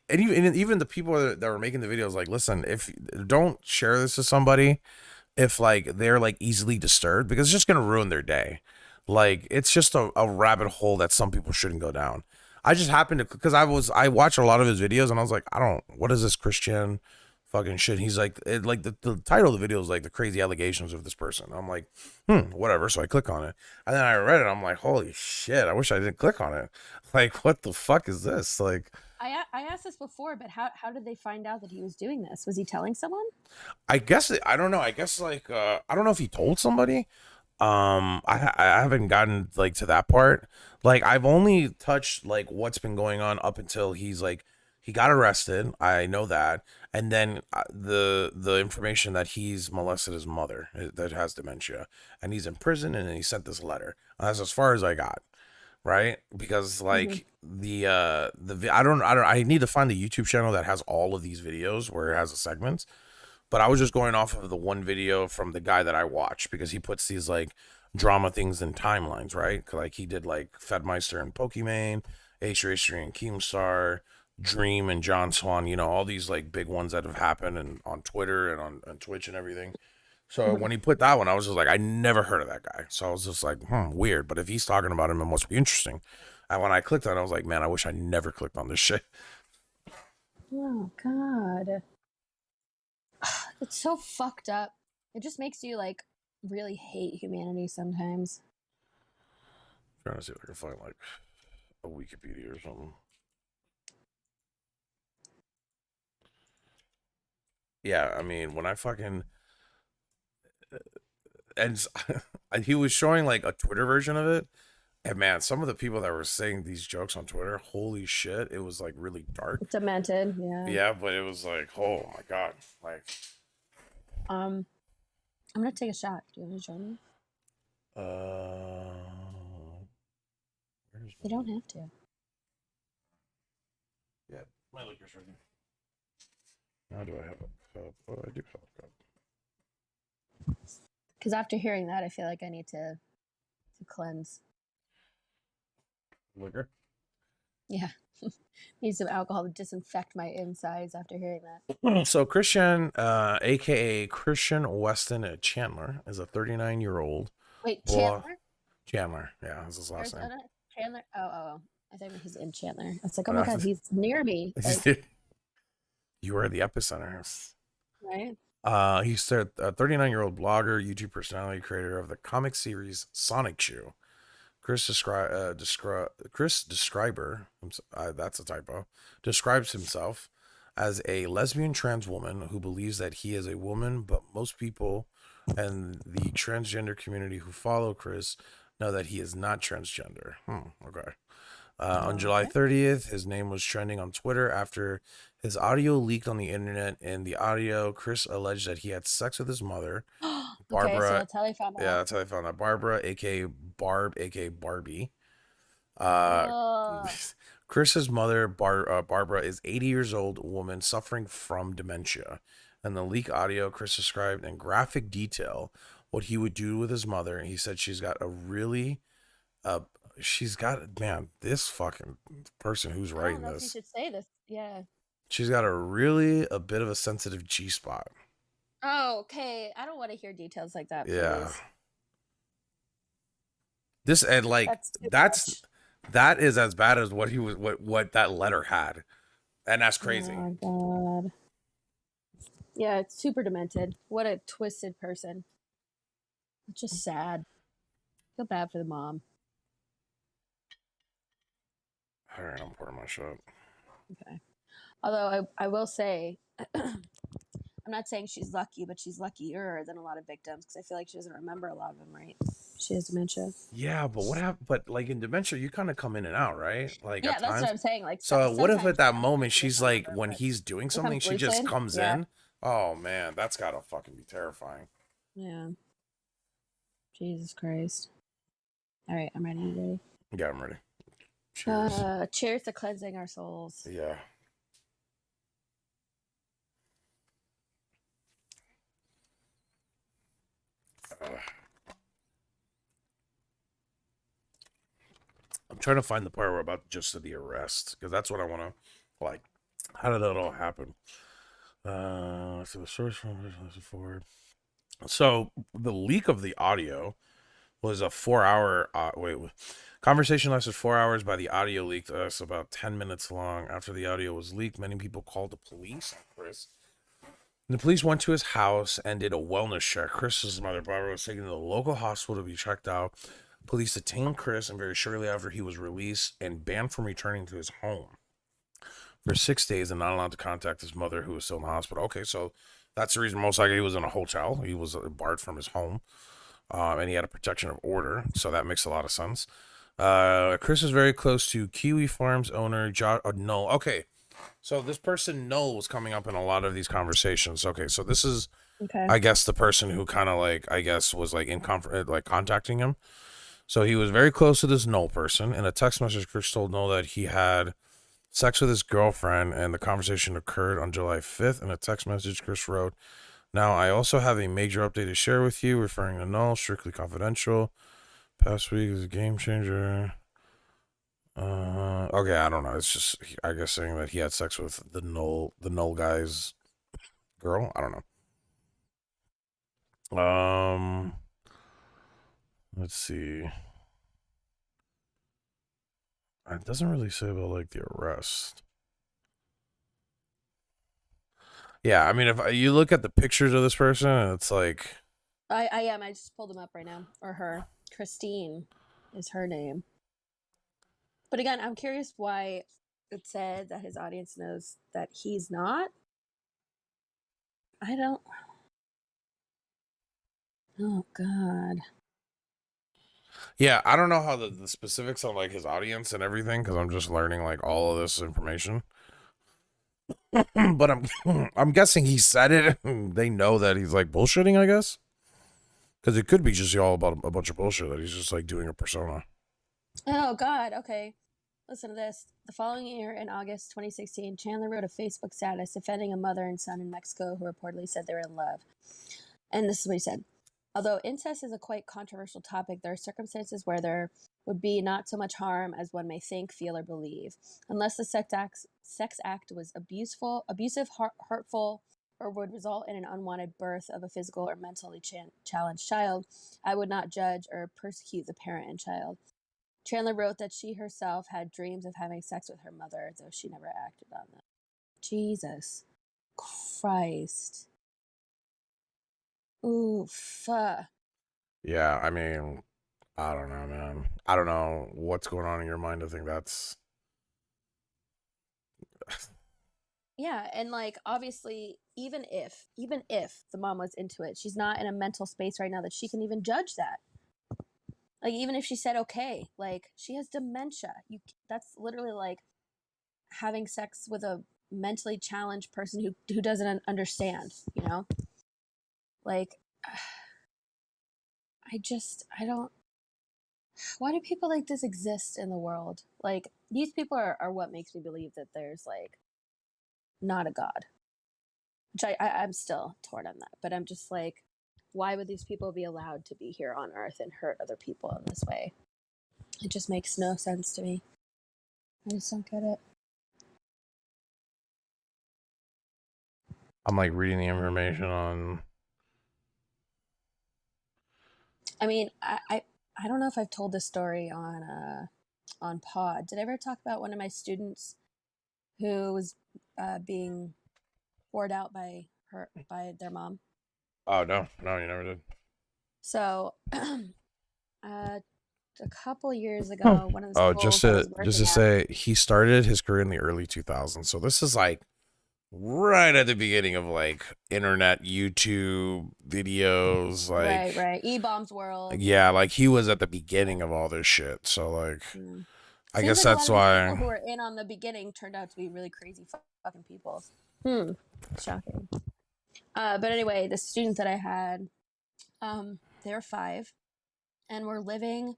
and even the people that were making the videos, like, listen, if don't share this to somebody if like they're like easily disturbed, because it's just gonna ruin their day. Like, it's just a rabbit hole that some people shouldn't go down. I just happened to, because I watched a lot of his videos and I was like, I don't, what is this Christian fucking shit? He's like, like the title of the video is like the crazy allegations of this person. I'm like, whatever. So I click on it, and then I read it. I'm like, holy shit! I wish I didn't click on it. Like, what the fuck is this? Like, I asked this before, but how did they find out that he was doing this? Was he telling someone? I guess I don't know. I guess like I don't know if he told somebody. I haven't gotten like to that part. Like, I've only touched like what's been going on up until he's like he got arrested. I know that, and then the information that he's molested his mother that has dementia, and he's in prison, and then he sent this letter. That's as far as I got. Right, because Mm-hmm. like I need to find the YouTube channel that has all of these videos where it has the segments, but I was just going off of the one video from the guy that I watch, because he puts these like drama things in timelines, right? 'Cause, like, he did like Fedmeister and Pokimane, Ace Racer and Keemstar, Dream and John Swan, all these like big ones that have happened and on Twitter and on Twitch and everything. So Mm-hmm. when he put that one, I was just like, I never heard of that guy. So I was just like, weird. But if he's talking about him, it must be interesting. And when I clicked on it, I was like, man, I wish I never clicked on this shit. Oh God, it's so fucked up. It just makes you like really hate humanity sometimes. Trying to see if I can find like a Wikipedia or something. Yeah, I mean, when I fucking and he was showing like a Twitter version of it, and man, some of the people that were saying these jokes on Twitter, holy shit, it was like really dark. Demented, yeah. Yeah, but it was like, oh my god, like, Um, I'm gonna take a shot. Do you want to join me? uh, where's You my don't have to. yeah, my liquor's ready. Now do I have a cup? Oh, I do have a cup. Because after hearing that, I feel like I need to cleanse. Liquor. Yeah, need some alcohol to disinfect my insides after hearing that. So Christian, aka Christian Weston Chandler, is a 39-year-old. Wait, Well, Chandler? Chandler, yeah, that's his last name. Arizona? Chandler? Oh. I thought he's in Chandler. I was like, oh But my god, he's near me. Like, you are the epicenter. right? He's a 39-year-old blogger, YouTube personality, creator of the comic series Sonic Shoe. Chris Describer, that's a typo, describes himself as a lesbian trans woman who believes that he is a woman, but most people and the transgender community who follow Chris know that he is not transgender. Okay. On July Okay. 30th, his name was trending on Twitter after his audio leaked on the internet. In the audio, Chris alleged that he had sex with his mother, Okay, so Barbara. that's how they found Yeah, out. that's how I found out. Barbara, aka Barb, aka Barbie. Uh, Ugh. Chris's mother, Barbara, is 80 years old woman suffering from dementia. And the leak audio, Chris described in graphic detail what he would do with his mother. And he said she's got a really, she's got, man, this fucking person who's I don't writing know if you this, should say this. Yeah. she's got a bit of a sensitive G spot. Oh, okay. I don't want to hear details like that, Yeah. please. This, and like, That's too that's, much. that is as bad as what he was, what that letter had. And that's crazy. Oh my god. Yeah, it's super demented. What a twisted person. It's just sad. Feel bad for the mom. All right, I'm pouring my shot. Okay. Although I will say, I'm not saying she's lucky, but she's luckier than a lot of victims because I feel like she doesn't remember a lot of them, right? She has dementia. Yeah, but what happened? But like in dementia, you kind of come in and out, right? Like Yeah, at that's what times. I'm saying. Like So what if at sometimes, that yeah, moment she she's doesn't like, remember, when but he's doing something, becomes she just lucid. comes Yeah, in? Oh man, that's gotta fucking be terrifying. yeah. Jesus Christ. All right, I'm ready. You ready? Yeah, I'm ready. Cheers. Cheers to cleansing our souls. Yeah. trying to find the part where about just the arrest, because that's what I want to, like, how did that all happen? So the source from forward. So the leak of the audio was a 4 hour conversation lasted 4 hours. By the audio leaked us about 10 minutes long. After the audio was leaked, many people called the police on Chris. The police went to his house and did a wellness check. Chris's mother, Barbara, was taken to the local hospital to be checked out. Police detained Chris, and very shortly after, he was released and banned from returning to his home for 6 days and not allowed to contact his mother, who was still in the hospital. Okay, so that's the reason most likely he was in a hotel. He was barred from his home, and he had a protection of order, so that makes a lot of sense. Chris is very close to Kiwi Farms owner No, okay. So this person knows coming up in a lot of these conversations. Okay, so this is, Okay. I guess, the person who kind of like, I guess, was like like contacting him. So he was very close to this Knoll person. In a text message, Chris told Knoll that he had sex with his girlfriend, and the conversation occurred on July 5th. In a text message, Chris wrote, "Now, I also have a major update to share with you," referring to Knoll, "strictly confidential. Past week is a game changer." Okay, I don't know. It's just, I guess, saying that he had sex with the Knoll guy's girl. I don't know. Let's see. It doesn't really say about like the arrest. Yeah, I mean, if you look at the pictures of this person, and it's like, I am. I just pulled them up right now. Or her. Christine is her name. But again, I'm curious why it said that his audience knows that he's not. I don't. Oh, God. yeah, I don't know how the specifics on like his audience and everything, because I'm just learning like all of this information. But I'm guessing he said it. They know that he's like bullshitting, I guess, because it could be just all about a bunch of bullshit that he's just like doing a persona. Oh, God. Okay. Listen to this. The following year, in August 2016, Chandler wrote a Facebook status defending a mother and son in Mexico who reportedly said they were in love. And this is what he said. Although incest is a quite controversial topic, there are circumstances where there would be not so much harm as one may think, feel, or believe. Unless the sex act was abusive, hurtful, or would result in an unwanted birth of a physical or mentally challenged child, I would not judge or persecute the parent and child. Chandler wrote that she herself had dreams of having sex with her mother, though she never acted on them. Jesus Christ. Oof. Yeah, I mean, I don't know, man. I don't know what's going on in your mind. I think that's Yeah, and like obviously, even if the mom was into it, she's not in a mental space right now that she can even judge that. Like even if she said okay, like she has dementia. That's literally like having sex with a mentally challenged person who doesn't understand, you know? Like I don't, why do people like this exist in the world? Like these people are what makes me believe that there's like not a god. Which I'm still torn on that, but I'm just like, why would these people be allowed to be here on Earth and hurt other people in this way? It just makes no sense to me. I just don't get it. I'm like reading the information on. I mean, I don't know if I've told this story on Pod. Did I ever talk about one of my students who was being poured out by their mom? Oh no, you never did. So, a couple years ago, one of the Oh, schools I was just working to at. say, he started his career in the early 2000s. So this is like right at the beginning of like internet, YouTube videos, like Right. E-Bombs World. yeah, like he was at the beginning of all this shit. So like, I Seems guess like that's a lot of these people who why. were in on the beginning turned out to be really crazy fucking people. Shocking. But anyway, the student that I had, they were 5 and were living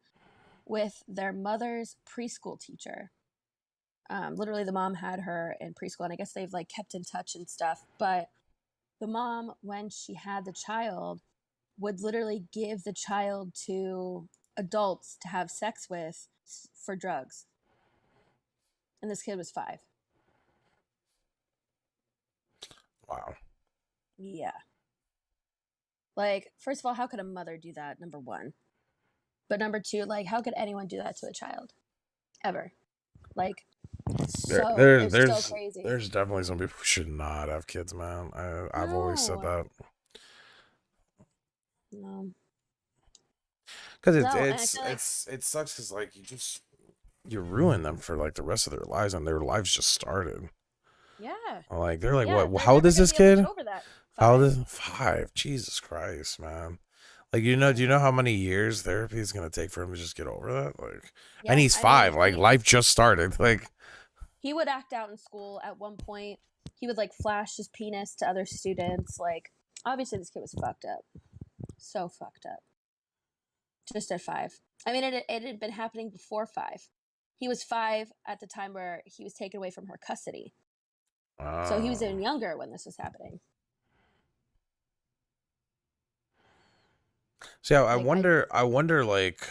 with their mother's preschool teacher. Literally, the mom had her in preschool, and I guess they've like kept in touch and stuff. But the mom, when she had the child, would literally give the child to adults to have sex with for drugs, and this kid was 5. Wow. Yeah. Like, first of all, how could a mother do that? Number one. But number two, like, how could anyone do that to a child? Ever. Like, it's so crazy. There's definitely some people who should not have kids, man. I've always said No. that. No. Because No, and I it's feel like it sucks because like you ruin them for like the rest of their lives, and their lives just started. yeah. Like they're like, Yeah, what? they're How old never is gonna this be able to kid? get over that. How old 5. is 5? Jesus Christ, man. Like do you know how many years therapy is gonna take for him to just get over that? Like, and Yeah, he's I 5. mean, Like life just started. Like, he would act out in school at one point. He would like flash his penis to other students. Like, obviously, this kid was fucked up. So fucked up. Just at 5. I mean, it had been happening before 5. He was 5 at the time where he was taken away from her custody. So he was even younger when this was happening. see, Like, I wonder, like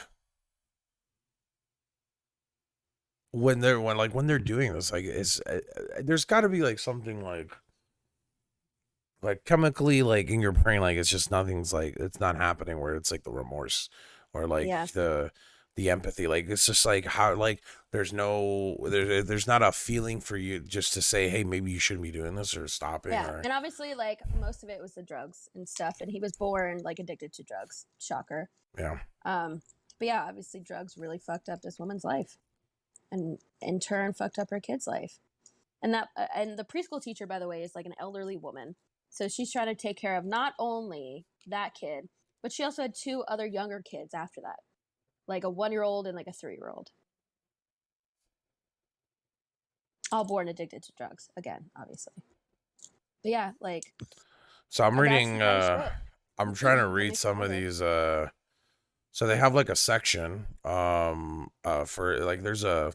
when they're doing this, like it's there's got to be like something like chemically like in your brain, like it's just nothing's like it's not happening where it's like the remorse or like yeah. the empathy, like it's just like how like there's not a feeling for you just to say, hey, maybe you shouldn't be doing this or stopping Yeah. or And obviously, like, most of it was the drugs and stuff. And he was born, like, addicted to drugs. Shocker. yeah. But yeah, obviously, drugs really fucked up this woman's life. And in turn, fucked up her kid's life. And and the preschool teacher, by the way, is like an elderly woman. So she's trying to take care of not only that kid, but she also had 2 other younger kids after that, like a 1-year-old and like a 3-year-old, all born addicted to drugs. Again, obviously. But yeah, like, So I'm that's reading the kind of shit I'm trying to that read makes some of mother. these so they have like a section for like there's a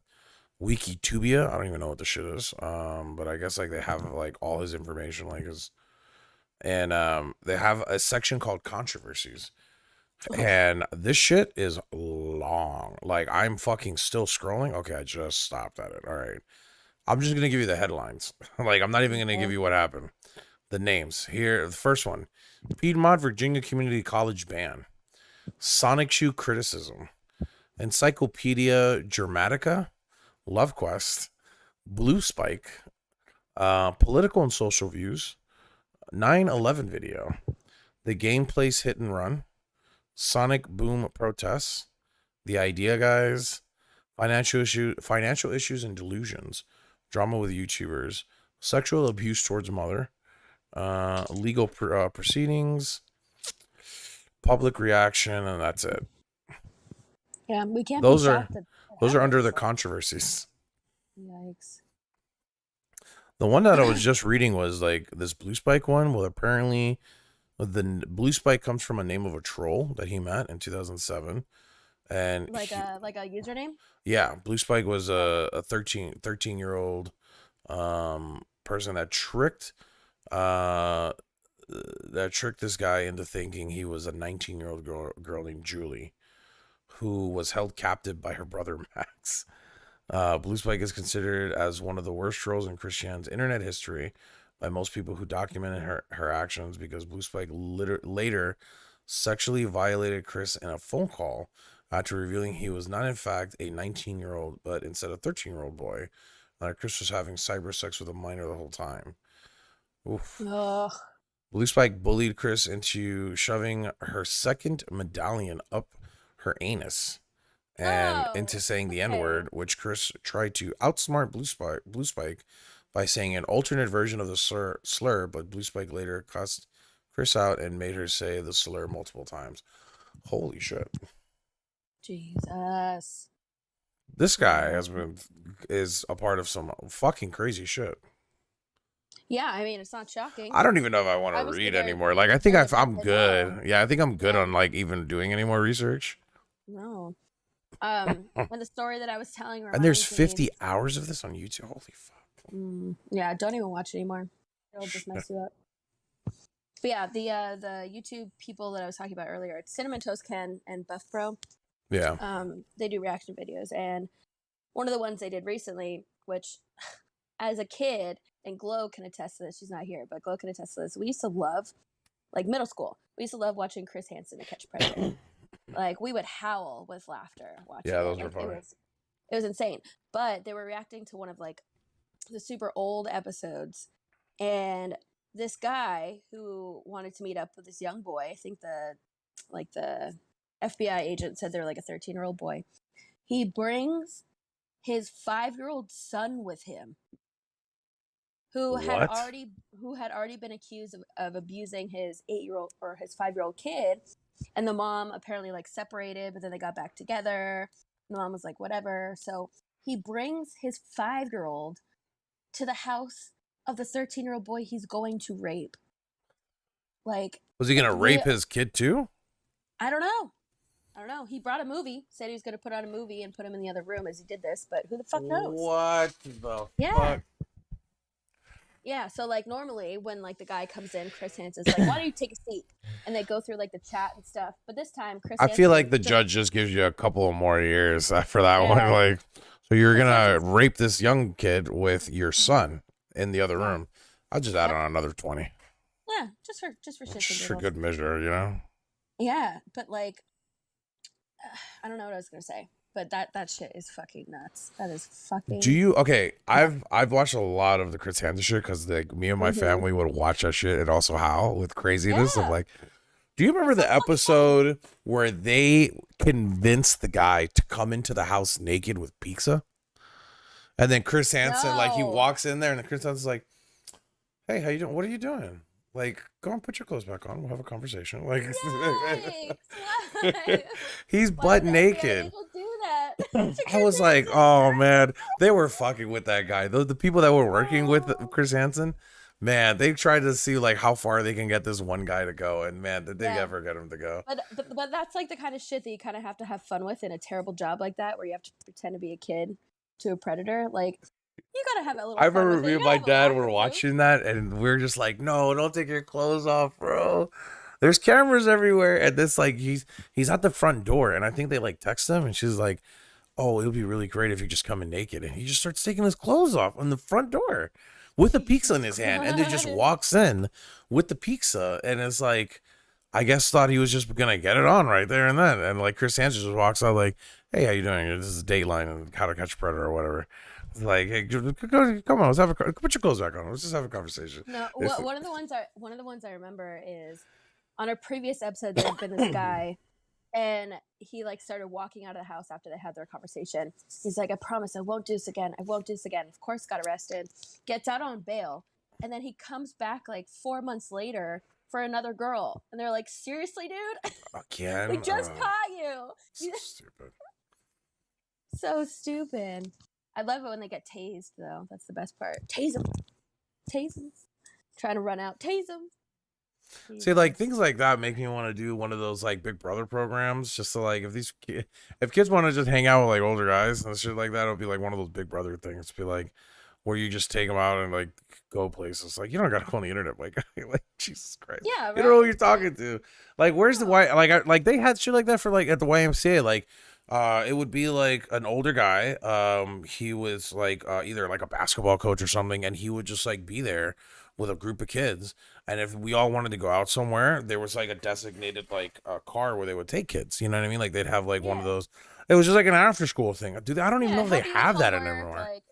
Wikitubia. I don't even know what the shit is. But I guess like they have like all his information, like his and they have a section called controversies. And this shit is long. Like I'm fucking still scrolling. Okay, I just stopped at it. All right. I'm just gonna give you the headlines. Like I'm not even gonna give you what happened. The names. Here, the first one. Piedmont Virginia Community College ban. Sonic Shoe criticism. Encyclopedia Dramatica. Love Quest. Blue Spike. Political and social views. 9/11 video. The Gameplays Hit and Run. Sonic Boom protests. The Idea Guys. Financial issues and delusions. Drama with YouTubers. Sexual abuse towards mother. Legal proceedings. Public reaction, and that's it. Yeah, we can't Those be are shocked that those are under happens, the like, controversies. yikes. The one that I was just reading was like this Blue Spike one. Well, apparently, the Blue Spike comes from a name of a troll that he met in 2007, and Like a username? yeah, Blue Spike was a 13-year-old person that tricked this guy into thinking he was a 19-year-old girl named Julie, who was held captive by her brother Max. Blue Spike is considered as one of the worst trolls in Christiane's internet history by most people who documented her actions, because Blue Spike later sexually violated Chris in a phone call after revealing he was not in fact a 19-year-old, but instead a 13-year-old boy. Chris was having cyber sex with a minor the whole time. Oof. Ugh. Blue Spike bullied Chris into shoving her second medallion up her anus and into saying the N-word, which Chris tried to outsmart Blue Spike by saying an alternate version of the slur, but Blue Spike later cussed Chris out and made her say the slur multiple times. Holy shit. Jesus. This guy is a part of some fucking crazy shit. Yeah, I mean, it's not shocking. I don't even know if I want to read anymore. Like, I think I'm good. Yeah, I think I'm good on like even doing any more research. No. And the story that I was telling, and there's 50 hours of this on YouTube. Holy fuck. Yeah, don't even watch it anymore. It'll just mess you up. But yeah, the YouTube people that I was talking about earlier, it's Cinnamon Toast Ken and Buff Bro. Yeah. They do reaction videos, and one of the ones they did recently, which as a kid, and Glow can attest to this, she's not here, but Glow can attest to this. We used to love, like middle school, we used to love watching Chris Hansen to Catch a Predator. Like we would howl with laughter watching Yeah, it. those were Like, funny. it was insane. But they were reacting to one of like the super old episodes, and this guy who wanted to meet up with this young boy, I think the FBI agent said they were like a 13-year-old boy. He brings his 5-year-old son with him, who had What? already been accused of abusing his 8-year-old or his 5-year-old kid, and the mom apparently like separated, but then they got back together. And the mom was like, whatever. So he brings his 5-year-old to the house of the 13-year-old boy he's going to rape. Like, Was he gonna rape we- his kid too? I don't know. He brought a movie, said he was going to put on a movie and put him in the other room as he did this, but who the fuck knows? What the Yeah. fuck? Yeah, so like normally when like the guy comes in, Chris Hansen's like, why don't you take a seat? And they go through like the chat and stuff. But this time, Chris I feel like the Hansen judge just gives you a couple of more years for that one. Yeah. Like, so you're Chris gonna Hansen's- rape this young kid with your son in the other Yeah. room. I'll just add Yep. on another 20. Yeah, just for shits and Just for giggles. good measure, you know? Yeah, but like, I don't know what I was gonna say, but that shit is fucking nuts. That is fucking. Do you okay? I've watched a lot of the Chris Hansen shit because like me and my Mhm. family would watch that shit and also howl with craziness of Yeah. like. Do you remember the episode where they convinced the guy to come into the house naked with pizza? And then Chris Hansen, like he No. walks in there and Chris Hansen's like, "Hey, how you doing? What are you doing? Like, go and put your clothes back on. We'll have a conversation." Like, Yikes, why? he's Why butt would the FBI naked. agent do that? To I was Chris like, Hansen? oh man, they were fucking with that guy. The people that were working with Chris Hansen, man, they tried to see like how far they can get this one guy to go, and man, did they Yeah. ever get him to go? But that's like the kind of shit that you kind of have to have fun with in a terrible job like that, where you have to pretend to be a kid to a predator. Like, you gotta have a little. I fun remember with it. me You and gotta my have a dad laugh were or two. watching that, and we were just like, "No, don't take your clothes off, bro." There's cameras everywhere, and this like he's at the front door, and I think they like text him, and she's like, "Oh, it would be really great if you just come in naked," and he just starts taking his clothes off on the front door with a pizza in his hand, and then just Christ. walks in with the pizza, and it's like, I guess thought he was just gonna get it on right there and then, and like Chris Hansen just walks out like, "Hey, how you doing? This is Dateline and How to Catch a Predator or whatever." It's like, "Hey, come on, let's have put your clothes back on. Let's just have a conversation." No, It's- one of the ones I remember is on a previous episode there had been this guy, and he like started walking out of the house after they had their conversation. He's like, "I promise I won't do this again. I won't do this again." Of course, got arrested, gets out on bail, and then he comes back like 4 months later for another girl, and they're like, "Seriously, dude? Again, We just caught you." so stupid. So stupid. I love it when they get tased, though. That's the best part. Tase them. Tase them. Trying to run out. Tase them. See, like things like that make me want to do one of those like Big Brother programs, just to like if kids want to just hang out with like older guys and shit like that, it'll be like one of those Big Brother things. Be like where you just take them out and like go places. Like you don't gotta go on the internet, like like Jesus Christ. Yeah, You don't know who right? you're talking to. Like, where's the why? Like they had shit like that for like at the YMCA. Like, it would be like an older guy. He was like either like a basketball coach or something, and he would just like be there with a group of kids. And if we all wanted to go out somewhere, there was like a designated like car where they would take kids. You know what I mean? Like they'd have like one of Yeah. those. It was just like an after school thing. Dude, I don't even know if they helping with have that homework, anymore. Like,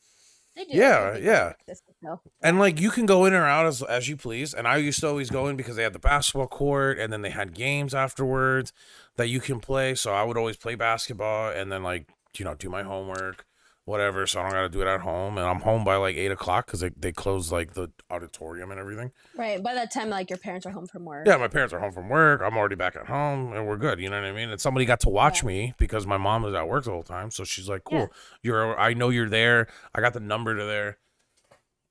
they do. Yeah, I think yeah. they exist still. And like you can go in or out as you please. And I used to always go in because they had the basketball court and then they had games afterwards that you can play. So I would always play basketball and then like, do my homework, whatever. So I don't got to do it at home. And I'm home by like 8 o'clock because they close like the auditorium and everything. Right. By that time, like your parents are home from work. Yeah, my parents are home from work. I'm already back at home and we're good. You know what I mean? And somebody got to watch me because my mom was at work the whole time. So she's like, cool. I know you're there. I got the number to there.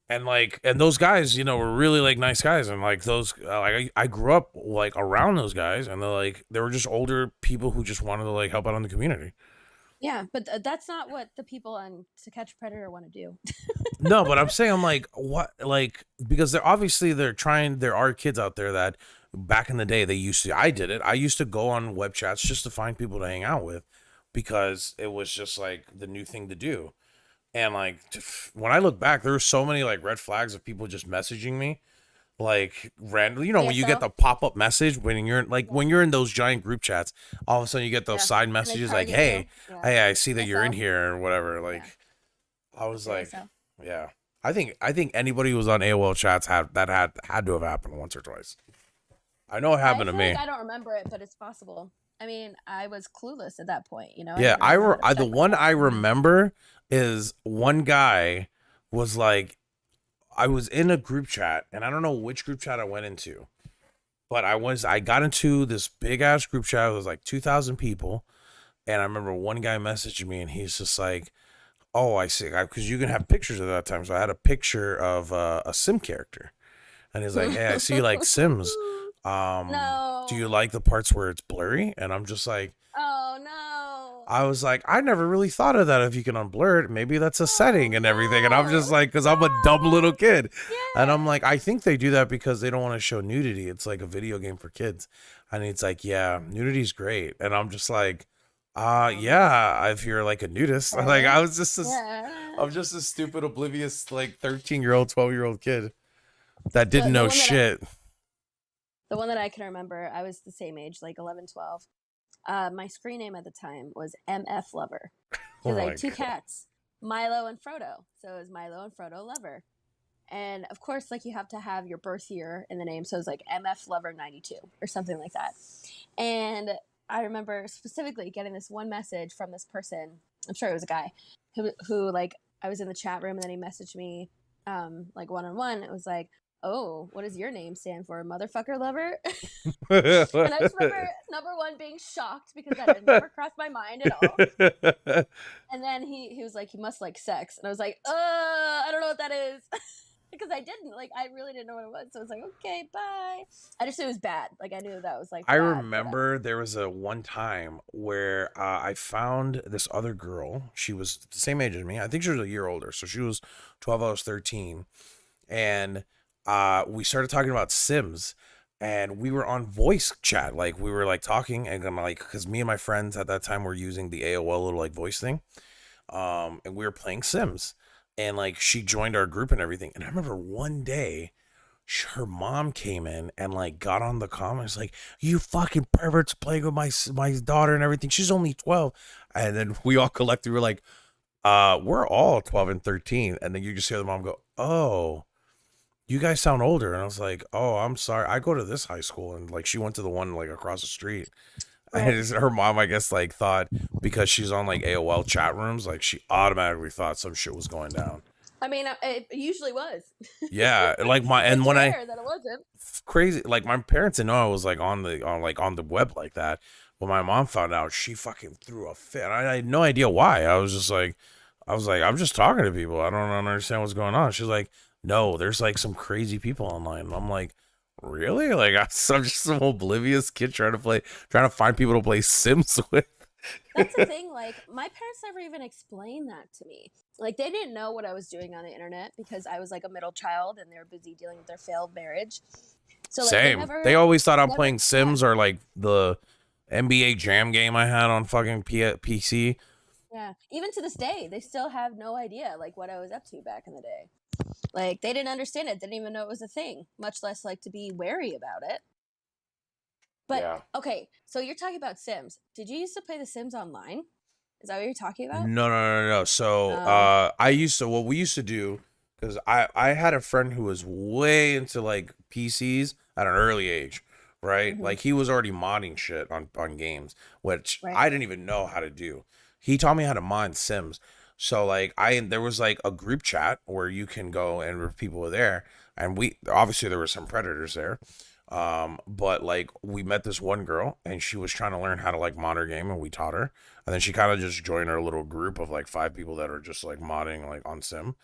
And like, and those guys, were really like nice guys. And like those, like I grew up like around those guys and they were just older people who just wanted to like help out in the community. Yeah, but that's not what the people on To Catch a Predator want to do. No, but I'm saying like what like because there are kids out there that back in the day I did it. I used to go on web chats just to find people to hang out with because it was just like the new thing to do. And like when I look back, there were so many like red flags of people just messaging me like randomly. You know, when you get ASL? the pop-up message when you're like Yeah. when you're in those giant group chats, all of a sudden you get those Yeah. side And they messages like, target hey, you. Yeah. hey, I see that you're in ASL? here or whatever. Like I was Yeah, like, ASL. yeah. I think anybody who was on AOL chats had to have happened once or twice. I know it I happened to feel me. like I don't remember it, but it's possible. I mean, I was clueless at that point, you know. Yeah, didn't really know how to the check one I myself. remember is one guy was like, I was in a group chat and I don't know which group chat I went into, but I got into this big ass group chat. It was like 2,000 people, and I remember one guy messaged me and he's just like, "Oh, I see," because you can have pictures at that time. So I had a picture of a Sim character, and he's like, "Hey, I see you like Sims. Do you No. like the parts where it's blurry?" And I'm just like, Oh no. I was like, I never really thought of that. If you can unblur it, maybe that's a Oh setting and everything. And I'm just no. like, because I'm a dumb little No. kid. And Yeah. I'm like, I think they do that because they don't want to show nudity. It's like a video game for kids. And it's like, yeah, nudity's great. And I'm just like, yeah, if you're like a nudist. Like I was just this, Yeah. I'm just a stupid, oblivious, like 13-year-old, 12-year-old kid that The didn't know one that shit. the one that I can remember, I was the same age, like 11, 12. My screen name at the time was MF Lover. Oh Because I my had two God. cats, Milo and Frodo. So it was Milo and Frodo Lover. And of course, like you have to have your birth year in the name. So it was like MF Lover 92 or something like that. And I remember specifically getting this one message from this person. I'm sure it was a guy who like, I was in the chat room and then he messaged me like one on one. It was like, oh, what does your name stand for? Motherfucker Lover? And I just remember number one being shocked because that had never crossed my mind at all. And then he was like, you must like sex. And I was like, I don't know what that is. Because I didn't. Like, I really didn't know what it was. So I was like, okay, bye. I just knew it was bad. Like, I knew that was like I bad, but, remember there was a one time where I found this other girl. She was the same age as me. I think she was a year older. So she was 12, I was 13. And we started talking about Sims. And we were on voice chat. Like, we were like talking. And I'm like, because me and my friends at that time were using the AOL little like voice thing. And we were playing Sims. And like, she joined our group and everything. And I remember one day, her mom came in and like got on the comments like, you fucking perverts playing with my daughter and everything, she's only 12. And then we all collectively were like, we're all 12 and 13. And then you just hear the mom go, oh, you guys sound older. And I was like, oh, I'm sorry, I go to this high school. And like she went to the one like across the street. Right. And her mom, I guess, like thought because she's on like AOL chat rooms, like she automatically thought some shit was going down. I mean, it usually was. Yeah, like and It's when rare that it wasn't. crazy, like my parents didn't know I was like on the web like that. When my mom found out, she fucking threw a fit. I had no idea why. I was like, I'm just talking to people. I don't understand what's going on. She's like, no, there's like some crazy people online. And I'm like, really? Like I'm just some oblivious kid trying to find people to play Sims with. That's the thing. Like, my parents never even explained that to me. Like, they didn't know what I was doing on the internet because I was like a middle child and they were busy dealing with their failed marriage. So like, Same. They always thought I'm never- playing Sims or like the NBA Jam game I had on fucking PC. Yeah. Even to this day, they still have no idea like what I was up to back in the day. Like, they didn't understand it, didn't even know it was a thing, much less like to be wary about it. But Yeah. okay, so you're talking about Sims. Did you used to play The Sims online? Is that what you're talking about? No. So what we used to do, because I had a friend who was way into like PCs at an early age, right? Mhm. Like he was already modding shit on games, which Right. I didn't even know how to do. He taught me how to mod Sims. So like there was like a group chat where you can go and people were there, and we obviously there were some predators there. But like we met this one girl and she was trying to learn how to like mod her game and we taught her, and then she kind of just joined our little group of like 5 people that are just like modding like on Sim,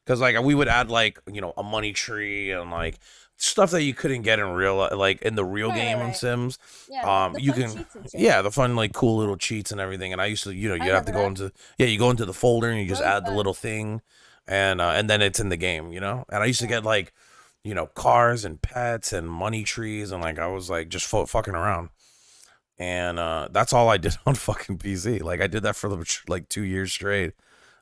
because like we would add like a money tree and like stuff that you couldn't get in real like in the real Right, game on right. Sims. Yeah, the You fun can cheats and shit. yeah, the fun like cool little cheats and everything. And I used to you have to go remember into you go into the folder and you just Really add the fun. little thing, and then it's in the game, and I used to get like cars and pets and money trees, and like I was like just fucking around. and that's all I did on fucking PC. Like I did that for like 2 years straight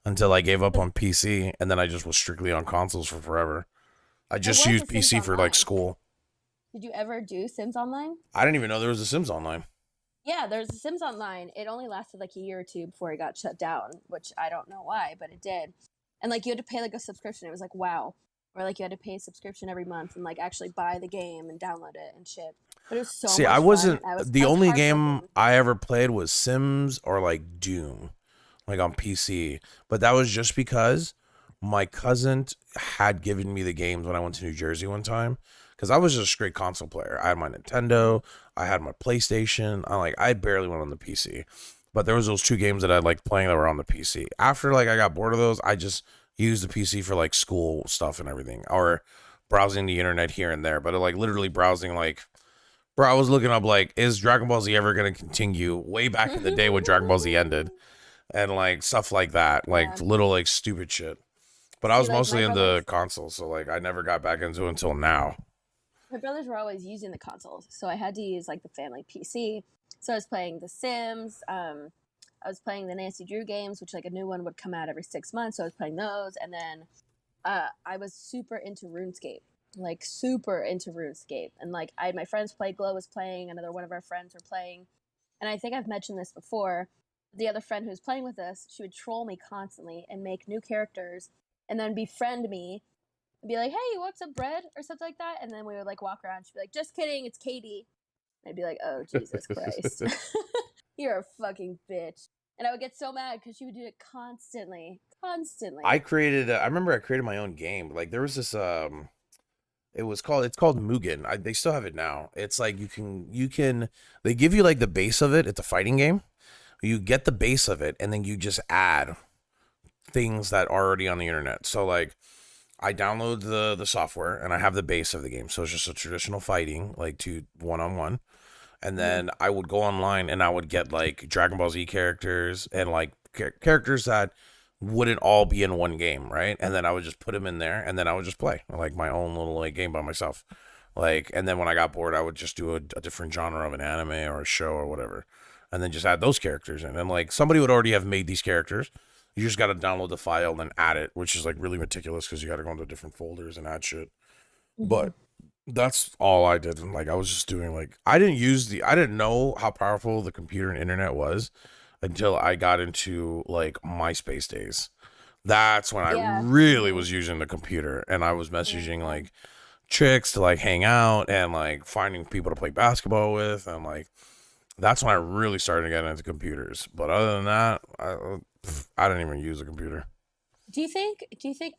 until I gave up on PC, and then I just was strictly on consoles for forever. I There just was used a Sims PC for like Online. school. Did you ever do Sims Online? I didn't even know there was a Sims Online. Yeah, there's a Sims Online. It only lasted like a year or two before it got shut down, which I don't know why, but it did. And like you had to pay like a subscription. It was like wow, or like you had to pay a subscription every month and like actually buy the game and download it and shit. But it was so See, much I fun. wasn't I was the only game heartbroken. I ever played was Sims or like Doom, like on PC. But that was just because my cousin had given me the games when I went to New Jersey one time. Because I was just a straight console player. I had my Nintendo, I had my PlayStation. I barely went on the PC. But there was those 2 games that I liked playing that were on the PC. After like I got bored of those, I just used the PC for like school stuff and everything, or browsing the internet here and there. But like literally browsing like, bro, I was looking up like, is Dragon Ball Z ever gonna continue? Way back in the day when Dragon Ball Z ended, and like stuff like that, like Yeah. little like stupid shit. But I See, was like, mostly my into brothers- consoles, so like I never got back into it until now. My brothers were always using the consoles, so I had to use like the family PC. So I was playing The Sims. I was playing the Nancy Drew games, which like a new one would come out every 6 months. So I was playing those, and then I was super into RuneScape, like super into RuneScape, and like I had my friends play. Glow was playing. Another one of our friends were playing, and I think I've mentioned this before. The other friend who was playing with us, she would troll me constantly and make new characters, and then befriend me and be like, "Hey, what's up, bread?" or something like that. And then we would like walk around. She'd be like, "Just kidding, it's Katie." And I'd be like, "Oh, Jesus Christ, you're a fucking bitch." And I would get so mad because she would do it constantly, constantly. I remember I created my own game. Like there was this it's called Mugen. They still have it now. It's like you can they give you like the base of it. It's a fighting game. You get the base of it and then you just add things that are already on the internet. So like I download the software and I have the base of the game. So it's just a traditional fighting, like 1-on-1. And then I would go online and I would get like Dragon Ball Z characters and like characters that wouldn't all be in one game, right? And then I would just put them in there and then I would just play like my own little like game by myself. Like, and then when I got bored, I would just do a different genre of an anime or a show or whatever, and then just add those characters in. And like somebody would already have made these characters. You just got to download the file and then add it, which is like really meticulous because you got to go into different folders and add shit. But that's all I did. And like I was just doing like I didn't know how powerful the computer and internet was until I got into like MySpace days. That's when I Yeah. really was using the computer and I was messaging like chicks to like hang out and like finding people to play basketball with, and like that's when I really started to get into computers. But other than that, I didn't even use a computer. Do you think?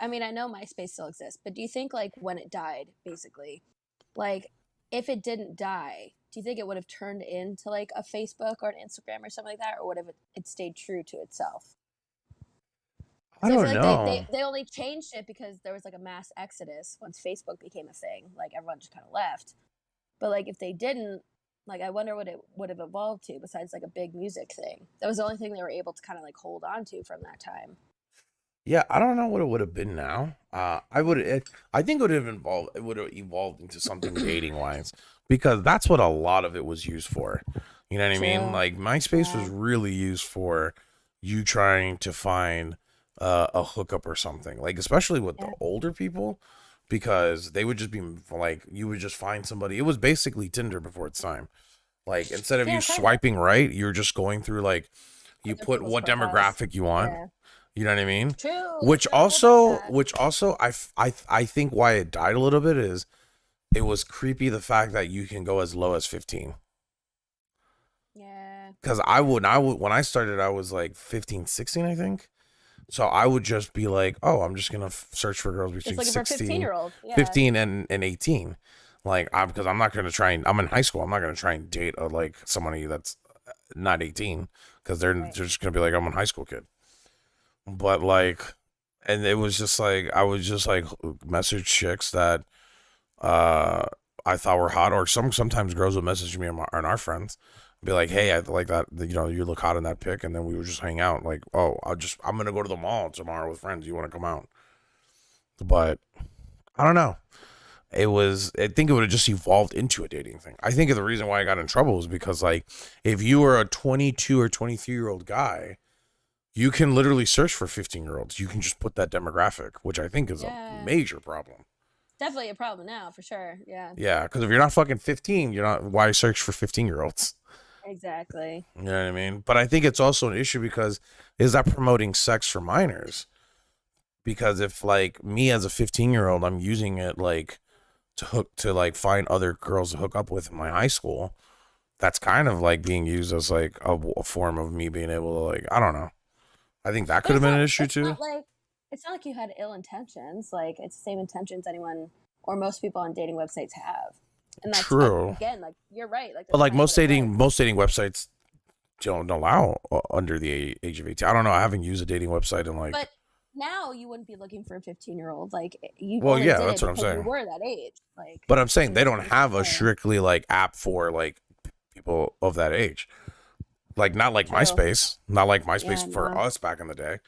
I mean, I know MySpace still exists, but do you think like when it died, basically, like if it didn't die, do you think it would have turned into like a Facebook or an Instagram or something like that, or would have it stayed true to itself? I So don't feel like know. they only changed it because there was like a mass exodus once Facebook became a thing. Like everyone just kind of left. But like if they didn't, like I wonder what it would have evolved to besides like a big music thing. That was the only thing they were able to kind of like hold on to from that time. Yeah, I don't know what it would have been now. I think it would have involved. It would have evolved into something dating wise, because that's what a lot of it was used for. You know what I mean? True. Like MySpace was Yeah. really used for you trying to find a hookup or something. Like especially with Yeah. the older people, because they would just be like you would just find somebody. It was basically Tinder before its time. Like instead of Yeah, you kind of. swiping right, you're just going through like you Other put people's what profiles. demographic you want. Yeah. You know what I mean? True. Which I forgot about also that. I think why it died a little bit is it was creepy the fact that you can go as low as 15. Yeah. Because I would when I started I was like 15, 16, I think. So I would just be like, oh, I'm just gonna search for girls Just between looking for a 16, 15-year-old. Yeah. 15 and 18. Like because I'm not gonna try and I'm in high school. I'm not gonna try and date like somebody that's not 18 because they're Right. just gonna be like I'm a high school kid. But like, and it was just like I would just like message chicks that I thought were hot, or sometimes girls would message me and our friends, be like, hey, I like that, you know, you look hot in that pic, and then we would just hang out. Like, oh, I'm gonna go to the mall tomorrow with friends. You want to come out? But I don't know. I think it would have just evolved into a dating thing. I think the reason why I got in trouble is because like if you were a 22 or 23-year-old guy, you can literally search for 15-year-olds. You can just put that demographic, which I think is a Yeah. major problem. Definitely a problem now, for sure. Yeah, Yeah, because if you're not fucking 15, you're not. Why search for 15-year-olds? exactly. You know what I mean? But I think it's also an issue because is that promoting sex for minors? Because if like me as a 15-year-old, I'm using it like to like find other girls to hook up with in my high school, that's kind of like being used as like a form of me being able to like, I don't know. I think that But could have it's been not. an issue It's too. not like it's not like you had ill intentions. Like it's the same intentions anyone or most people on dating websites have. And that's True. again, like you're right. Like But that's like kind of what it was. most dating websites don't allow under the age of 18. I don't know. I haven't used a dating website in like. But now you wouldn't be looking for a 15-year-old. Like you Well, only yeah, did it that's what I'm because you saying. were that age. Like, But I'm saying in they don't have a 2020. strictly like app for like people of that age. Like not like True. MySpace, not like MySpace Yeah, for no. us back in the day.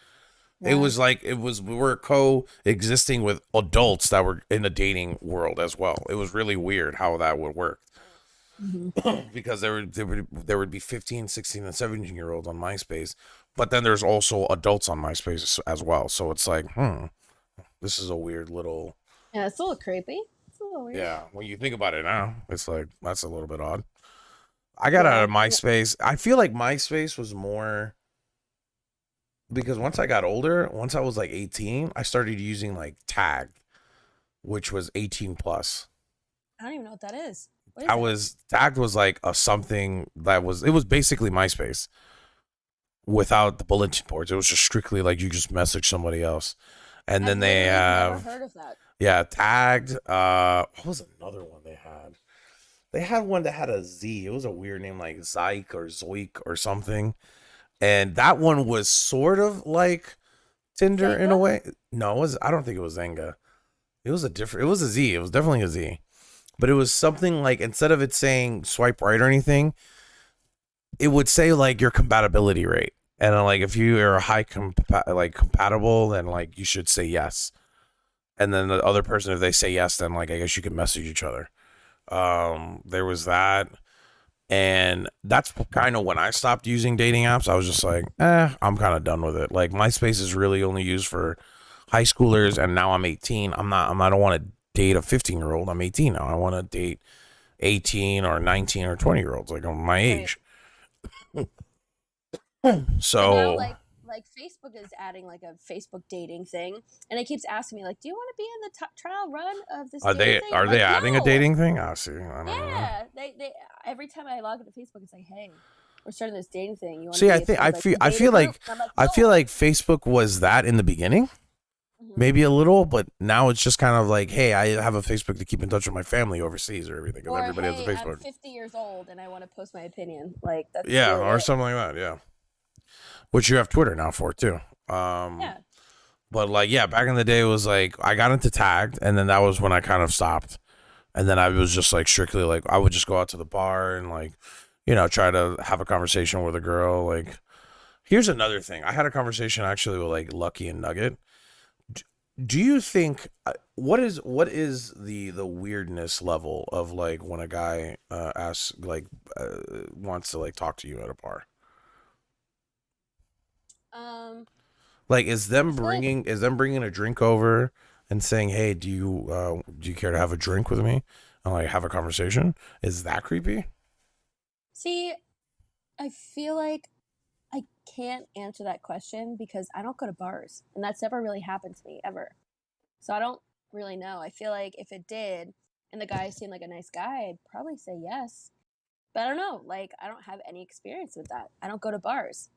It Yeah. was like we were coexisting with adults that were in the dating world as well. It was really weird how that would work. Mhm. Because there would be 15, 16 and 17-year-olds on MySpace, but then there's also adults on MySpace as well. So it's like, this is a weird little. Yeah, it's a little creepy. It's a little weird. Yeah, when you think about it now, it's like that's a little bit odd. I got out Yeah. of MySpace. I feel like MySpace was more because once I got older, once I was like 18, I started using like Tag, which was 18 plus. I don't even know what that is. What is I it? was Tagged was like a something that was it was basically MySpace without the bulletin boards. It was just strictly like you just message somebody else. And then I've they literally never have heard of that. yeah, Tagged. What was another one they had? They had one that had a Z. It was a weird name like Zyke or Zoik or something. And that one was sort of like Tinder in a Zynga? way. No, I don't think it was Zenga. It was a Z. It was definitely a Z. But it was something like instead of it saying swipe right or anything, it would say like your compatibility rate. And then, like if you are compatible, then like you should say yes. And then the other person, if they say yes, then like I guess you can message each other. There was that. And that's kind of when I stopped using dating apps. I was just like, I'm kind of done with it. Like MySpace is really only used for high schoolers, and now I'm 18. I don't want to date a 15-year-old. I'm 18 now. I want to date 18 or 19 or 20-year-olds, like on my age. So And now, like Facebook is adding like a Facebook dating thing, and it keeps asking me like, "Do you want to be in the trial run of this?" are dating they thing? are I'm they like, adding a "No." dating thing? I see. I don't know. Yeah, they every time I log into Facebook, it's like, "Hey, we're starting this dating thing. You want See, to I be?" think a friend, like, I the feel dating like group? And I'm I feel "No." like Facebook was that in the beginning. Mhm. Maybe a little, but now it's just kind of like, hey, I have a Facebook to keep in touch with my family overseas or everything, because Or everybody has a hey, I'm Facebook. 50 years old and I want to post my opinion. Like that's Yeah, really or it. something like that. Yeah, which you have Twitter now for too. Yeah. But like, yeah, back in the day, it was like I got into Tagged, and then that was when I kind of stopped, and then I was just like strictly like I would just go out to the bar and like, try to have a conversation with a girl. Like, here's another thing. I had a conversation actually with like Lucky and Nugget. Do you think what is the weirdness level of like when a guy asks like wants to like talk to you at a bar? Like is them I feel like bringing a drink over and saying, "Hey, do you care to have a drink with me?" and like have a conversation? Is that creepy? see, I feel like I can't answer that question because I don't go to bars, and that's never really happened to me ever. So I don't really know. I feel like if it did, and the guy seemed like a nice guy, I'd probably say yes. But I don't know. Like I don't have any experience with that. I don't go to bars.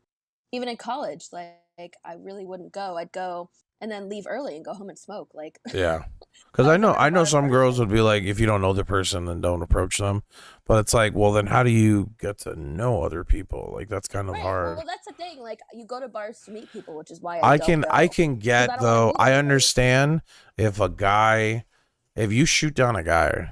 Even in college, like I really wouldn't go. I'd go and then leave early and go home and smoke. Like Yeah. Because I'm I know not a bar some girls person. would be like, if you don't know the person, then don't approach them. But it's like, well, then how do you get to know other people? Like that's kind of Right. hard. Well, that's the thing. Like you go to bars to meet people, which is why I don't go. I can Because I get don't want to though. meet I anybody. understand if you shoot down a guy,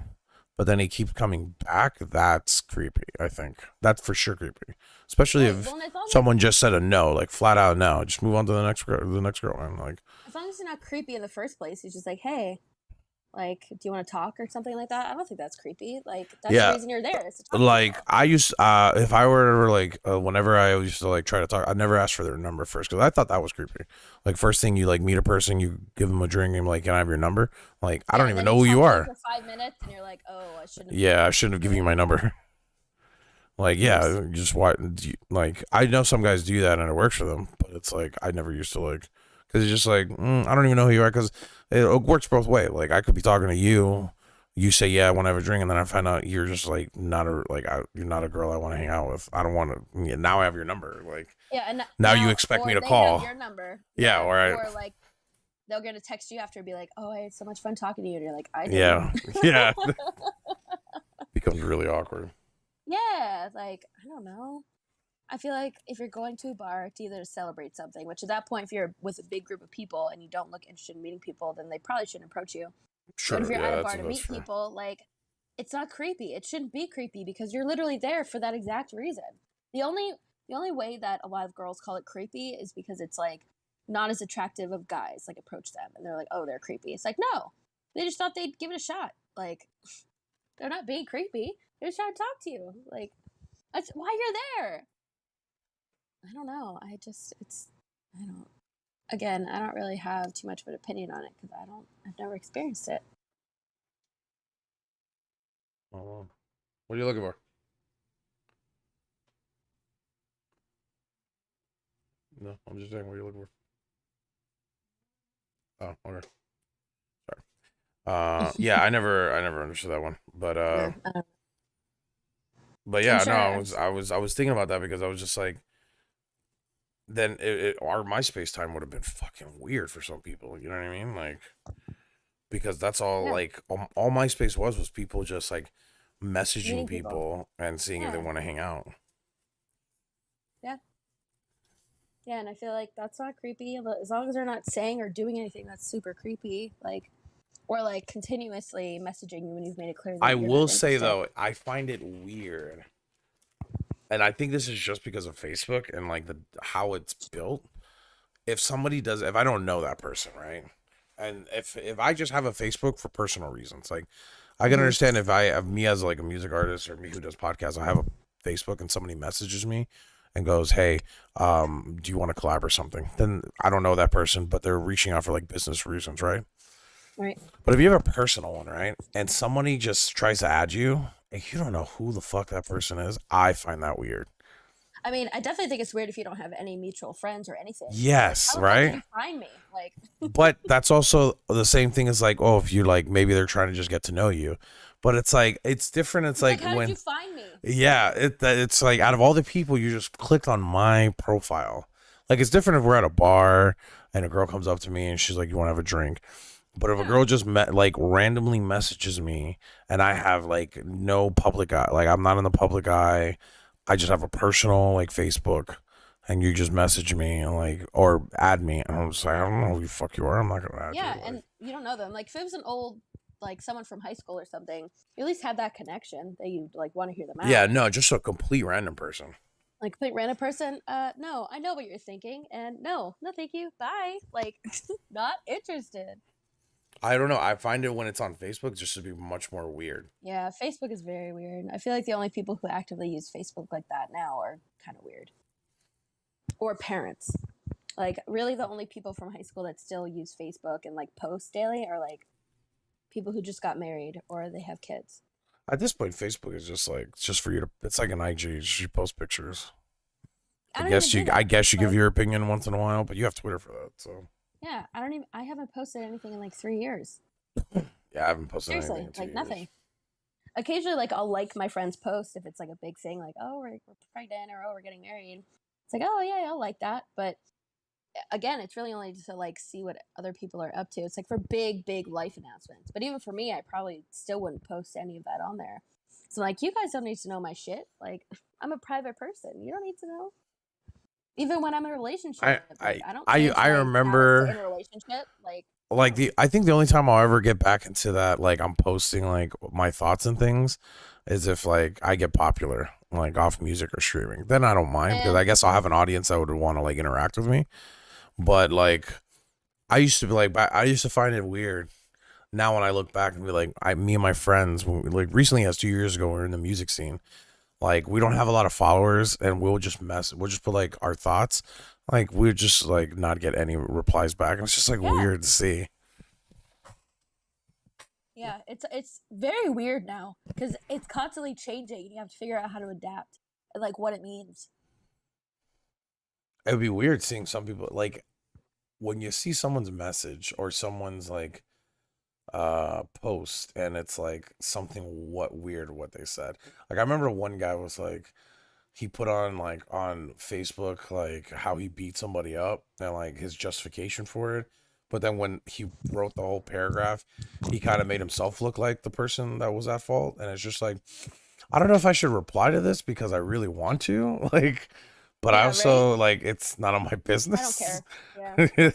but then he keeps coming back. That's creepy. I think that's for sure creepy. Especially Right. if Well, and as long as someone just said a no, like flat out no. Just move on to the next girl. The next girl. I'm like, it's not creepy in the first place, he's just like, hey, Like, do you want to talk or something like that? I don't think that's creepy. Like, that's Yeah. the reason you're there, is to talk to Like people. I used, if I were to like, whenever I used to like try to talk, I never asked for their number first because I thought that was creepy. Like first thing you like meet a person, you give them a drink, and you're like, can I have your number? Like I don't And even then know who you talk to them are. for 5 minutes, and you're like, oh, I shouldn't have. Yeah, I shouldn't have given you my number. Like yeah, you just why? Like I know some guys do that and it works for them, but it's like I never used to like because it's just like I don't even know who you are because it works both ways. Like I could be talking to you. You say yeah, I want to have a drink, and then I find out you're just like not a you're not a girl I want to hang out with. I don't want to. Now I have your number. Like Yeah, and now you expect me or to they call. have your number. Yeah, all right. Or like they'll get a text you after and be like, "Oh, I had so much fun talking to you," and you're like, "I did." Yeah, yeah. Becomes really awkward. Yeah, like I don't know. I feel like if you're going to a bar, it's either to celebrate something, which at that point, if you're with a big group of people and you don't look interested in meeting people, then they probably shouldn't approach you. Sure. But if you're Yeah, at a that's bar to meet true. people, like it's not creepy. It shouldn't be creepy because you're literally there for that exact reason. The only way that a lot of girls call it creepy is because it's like not as attractive of guys like approach them and they're like, oh, they're creepy. It's like no, they just thought they'd give it a shot. Like they're not being creepy. They're just trying to talk to you. Like that's why you're there. I don't know. I don't. Again, I don't really have too much of an opinion on it because I've never experienced it. Oh, what are you looking for? No, I'm just saying. What are you looking for? Oh, okay. Sorry. Yeah, I never understood that one, but Yeah, yeah, I'm no, sure. I was thinking about that because I was just like, then our MySpace time would have been fucking weird for some people. You know what I mean? Like, because that's all Yeah, like all MySpace was people just like messaging meeting people. people and seeing if they Yeah, want to hang out. yeah, yeah. And I feel like that's not creepy as long as they're not saying or doing anything that's super creepy, like or like continuously messaging you when you've made it clear I that you're will not say interested. though, I find it weird, and I think this is just because of Facebook and like the how it's built. If somebody does, if I don't know that person, right, and if I just have a Facebook for personal reasons, like I can Hmm. understand if I have me as like a music artist or me who does podcasts, I have a Facebook and somebody messages me and goes, hey, do you want to collab or something? Then I don't know that person, but they're reaching out for like business reasons, right? Right. But if you have a personal one, right, and somebody just tries to add you and you don't know who the fuck that person is, I find that weird. I mean, I definitely think it's weird if you don't have any mutual friends or anything. Like, Yes, how the fuck did right? you find me? Like, But that's also the same thing as like, oh, if you like, maybe they're trying to just get to know you. But it's like, it's different. It's it's like, like how did you when, find me? yeah, it's like out of all the people, you just clicked on my profile. Like, it's different if we're at a bar and a girl comes up to me and she's like, you want to have a drink? But if a Yeah. girl just like randomly messages me and I have like no public eye, like I'm not in the public eye, I just have a personal like Facebook, and you just message me and like or add me, and I'm just like, I don't know who the fuck you are. I'm not gonna add Yeah, you. Like, and you don't know them. Like, if it was an old, like someone from high school or something, you at least had that connection that you like want to hear them out. yeah, no, just a complete random person. Like, complete random person. No, I know what you're thinking, and no, thank you, bye. Like, not interested. I don't know. I find it when it's on Facebook just to be much more weird. Yeah, Facebook is very weird. I feel like the only people who actively use Facebook like that now are kind of weird. Or parents. Like, really, the only people from high school that still use Facebook and like post daily are like people who just got married or they have kids. At this point, Facebook is just like it's just for you to. It's like an IG. You post pictures. I don't even do that. I guess you give Like, your opinion once in a while, but you have Twitter for that. So yeah, I haven't posted anything in like 3 years. yeah, I haven't posted Seriously, anything in 2 like years. nothing. Occasionally, like I'll like my friend's post if it's like a big thing, like oh we're pregnant or oh we're getting married. It's like oh yeah, I'll like that. But again, it's really only to like see what other people are up to. It's like for big life announcements. But even for me, I probably still wouldn't post any of that on there. So like, you guys don't need to know my shit. Like, I'm a private person. You don't need to know. Even when I'm in a relationship, like I don't post I my remember in a relationship. Like like I think the only time I'll ever get back into that, like I'm posting like my thoughts and things, is if like I get popular like off music or streaming. Then I don't mind because I and guess I'll have an audience that would want to like interact with me. But like I used to be like I used to find it weird now when I look back and be like, me and my friends, like recently as 2 years ago, we were in the music scene. Like we don't have a lot of followers, and we'll just put like our thoughts. Like we just like not get any replies back, and it's just like Yeah. weird to see. Yeah, it's very weird now because it's constantly changing, and you have to figure out how to adapt and like what it means. It would be weird seeing some people like when you see someone's message or someone's like post and it's like something what they said. Like I remember one guy was like he put on like on Facebook like how he beat somebody up and like his justification for it. But then when he wrote the whole paragraph, he kind of made himself look like the person that was at fault. And it's just like, I don't know if I should reply to this because I really want to. Like, but I Yeah, also right? like it's none of my I don't business. care. Yeah.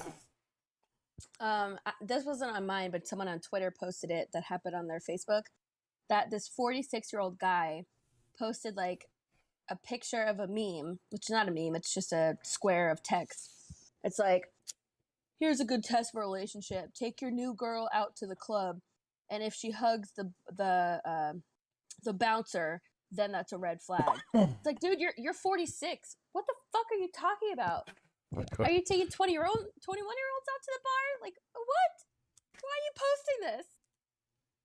This wasn't on mine, but someone on Twitter posted it that happened on their Facebook. That this 46-year-old guy posted like a picture of a meme, which is not a meme, it's just a square of text. It's like, here's a good test for a relationship. Take your new girl out to the club, and if she hugs the bouncer, then that's a red flag. It's like, dude, you're 46. What the fuck are you talking about? Are you taking 21-year-olds out to the bar? Like, what? Why are you posting this?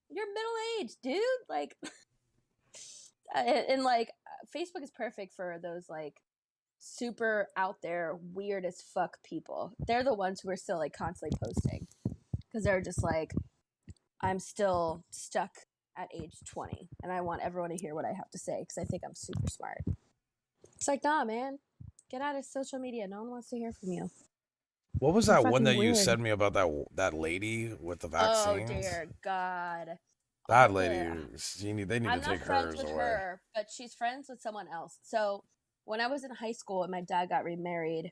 You're middle aged, dude. Like, and like, Facebook is perfect for those like super out there, weird as fuck people. They're the ones who are still like constantly posting because they're just like, I'm still stuck at age 20 and I want everyone to hear what I have to say because I think I'm super smart. It's like, nah, man, get out of social media. No one wants to hear from you. What was You're that one fucking that you weird. said me about that lady with the Oh vaccines? dear God. That All lady, they need to I'm not take friends hers with away. her, but she's friends with someone else. So when I was in high school and my dad got remarried,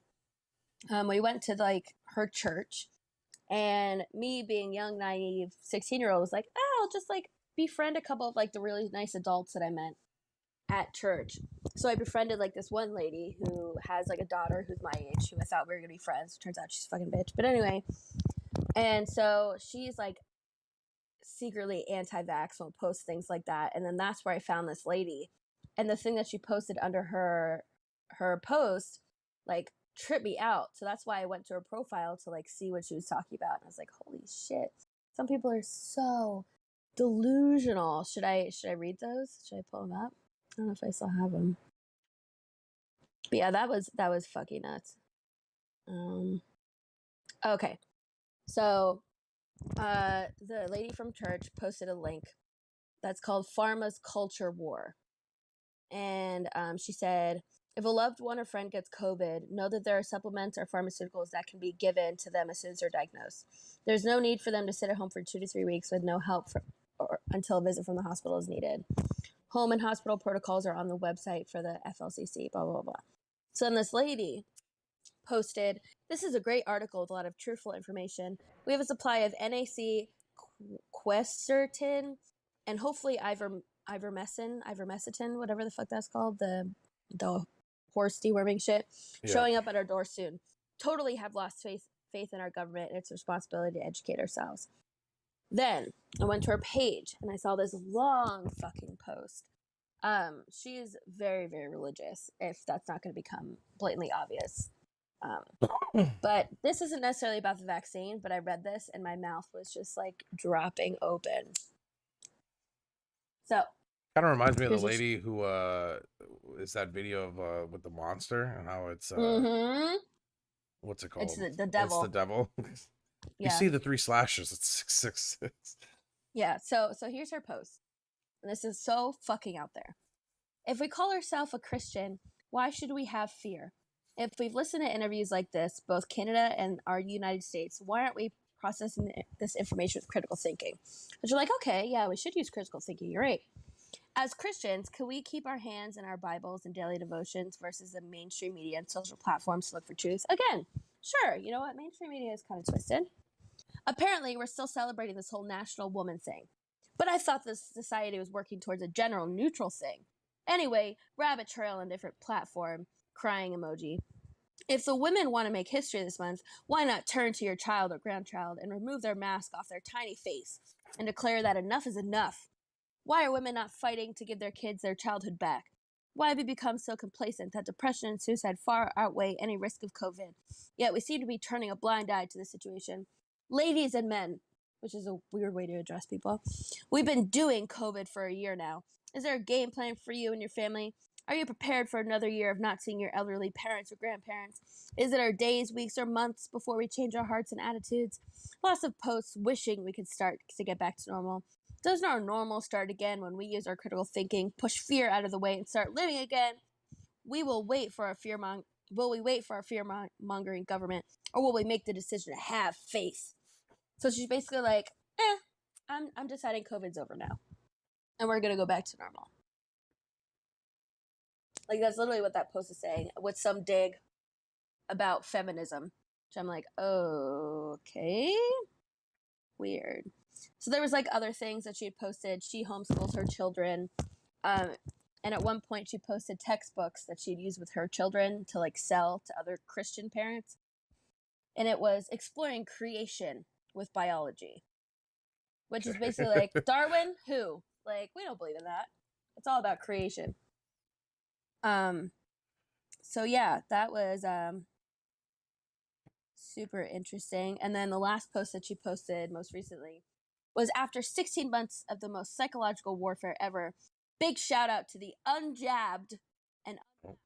we went to like her church, and me being young, naive 16-year-old was like, oh, I'll just like befriend a couple of like the really nice adults that I met at church. So I befriended like this one lady who has like a daughter who's my age, who I thought we were gonna be friends. Turns out she's a fucking bitch. But anyway, and so she's like secretly anti-vax, will post things like that, and then that's where I found this lady, and the thing that she posted under her post like tripped me out. So that's why I went to her profile to like see what she was talking about, and I was like, holy shit, some people are so delusional. Should I read those? Should I pull them up? I don't know if I still have them. But yeah, that was fucking nuts. Okay, so the lady from church posted a link that's called Pharma's Culture War. And she said, if a loved one or friend gets COVID, know that there are supplements or pharmaceuticals that can be given to them as soon as they're diagnosed. There's no need for them to sit at home for 2 to 3 weeks with no help or until a visit from the hospital is needed. Home and hospital protocols are on the website for the FLCC, blah, blah, blah. So then this lady posted, this is a great article with a lot of truthful information. We have a supply of NAC quercetin and hopefully ivermectin, whatever the fuck that's called, the horse deworming shit, showing up at our door soon. Totally have lost faith in our government and its responsibility to educate ourselves. Then I went to her page and I saw this long fucking post. She is very, very religious, if that's not going to become blatantly obvious. But this isn't necessarily about the vaccine, but I read this and my mouth was just like dropping open. So Kind of reminds me of the here's lady who is that video of with the monster and how it's mm-hmm. what's it called? It's the It's the devil. devil. You Yeah. see the 3 slashes. It's 666. Yeah. So here's her post. And this is so fucking out there. If we call ourselves a Christian, why should we have fear? If we've listened to interviews like this, both Canada and our United States, why aren't we processing this information with critical thinking? But you're like, okay, yeah, we should use critical thinking. You're right. As Christians, can we keep our hands in our Bibles and daily devotions versus the mainstream media and social platforms to look for truth? Again, sure, you know what? Mainstream media is kind of twisted. Apparently, we're still celebrating this whole national woman thing. But I thought this society was working towards a general neutral thing. Anyway, rabbit trail on different platform, crying emoji. If the women want to make history this month, why not turn to your child or grandchild and remove their mask off their tiny face and declare that enough is enough? Why are women not fighting to give their kids their childhood back? Why have we become so complacent that depression and suicide far outweigh any risk of COVID? Yet we seem to be turning a blind eye to the situation. Ladies and men, which is a weird way to address people, we've been doing COVID for a year now. Is there a game plan for you and your family? Are you prepared for another year of not seeing your elderly parents or grandparents? Is it our days, weeks, or months before we change our hearts and attitudes? Lots of posts wishing we could start to get back to normal. Doesn't our normal start again when we use our critical thinking, push fear out of the way, and start living again? Will we wait for our fear mongering government, or will we make the decision to have faith? So she's basically like, I'm deciding COVID's over now, and we're gonna go back to normal. Like, that's literally what that post is saying, with some dig about feminism, which I'm like, okay, weird. So there was like other things that she had posted. She homeschools her children, and at one point she posted textbooks that she'd use with her children to like sell to other Christian parents, and it was exploring creation with biology, which is basically like, Darwin, who? Like, we don't believe in that. It's all about creation. So yeah, that was super interesting. And then the last post that she posted most recently was, after 16 months of the most psychological warfare ever, big shout out to the unjabbed and unmasked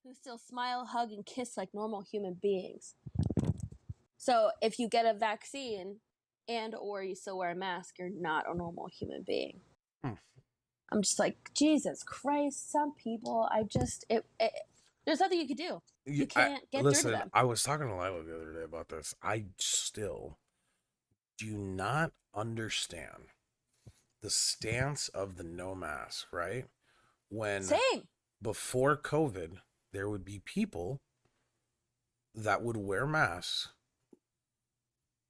who still smile, hug, and kiss like normal human beings. So if you get a vaccine and or you still wear a mask, you're not a normal human being. I'm just like, Jesus Christ, some people, there's nothing you could do. You can't get rid of them. I was talking to Lila the other day about this. I still do not understand the stance of the no mask, right? When Same. Before COVID, there would be people that would wear masks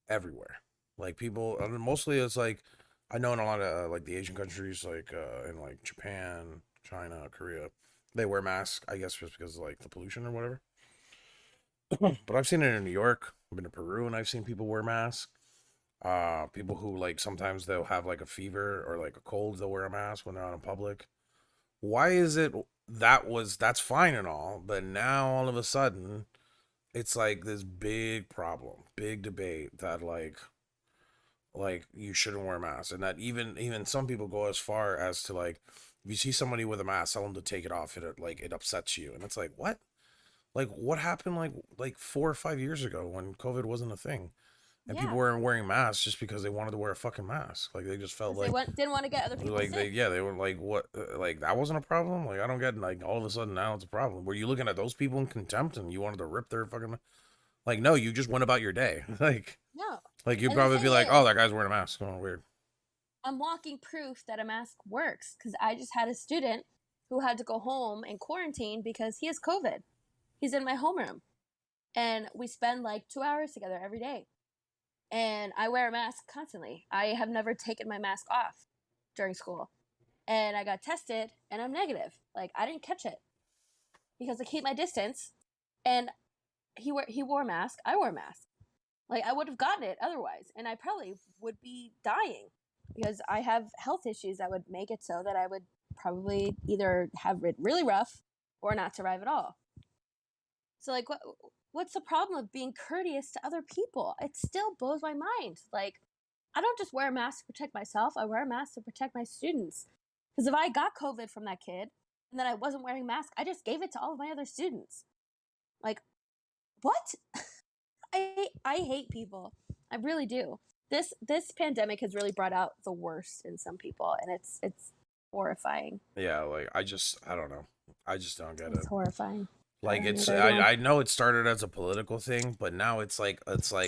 everywhere. Like, people, I mean, mostly it's like, I know in a lot of like the Asian countries, like in like Japan, China, Korea, they wear masks, I guess just because of like the pollution or whatever. But I've seen it in New York. I've been to Peru and I've seen people wear masks. People who like sometimes they'll have like a fever or like a cold, they'll wear a mask when they're out in public. Why is it that's fine and all, but now all of a sudden it's like this big problem, big debate that like you shouldn't wear a mask, and that even some people go as far as to like, if you see somebody with a mask, tell them to take it off. It upsets you, and it's like, what? Like, what happened like 4 or 5 years ago when COVID wasn't a thing, and people weren't wearing masks just because they wanted to wear a fucking mask? Like, they just felt like didn't want to get other people like sick. they were like, what, like that wasn't a problem. Like, I don't get, like, all of a sudden now it's a problem. Were you looking at those people in contempt and you wanted to rip their fucking, like, no, you just went about your day. No. Like, you'd And the probably thing be like, is, oh, that guy's wearing a mask. Oh, weird. I'm walking proof that a mask works, because I just had a student who had to go home and quarantine because he has COVID. He's in my homeroom, and we spend like 2 hours together every day. And I wear a mask constantly. I have never taken my mask off during school. And I got tested and I'm negative. Like, I didn't catch it because I keep my distance. And he wore a mask. I wore a mask. Like, I would have gotten it otherwise. And I probably would be dying because I have health issues that would make it so that I would probably either have it really rough or not survive at all. So, like, what's the problem of being courteous to other people? It still blows my mind. Like, I don't just wear a mask to protect myself. I wear a mask to protect my students. Because if I got COVID from that kid and then I wasn't wearing a mask, I just gave it to all of my other students. Like, what? I hate people. I really do. This pandemic has really brought out the worst in some people, and it's horrifying. Yeah, like, I don't know. I just don't get It's it. horrifying. Like, I know it started as a political thing, but now it's like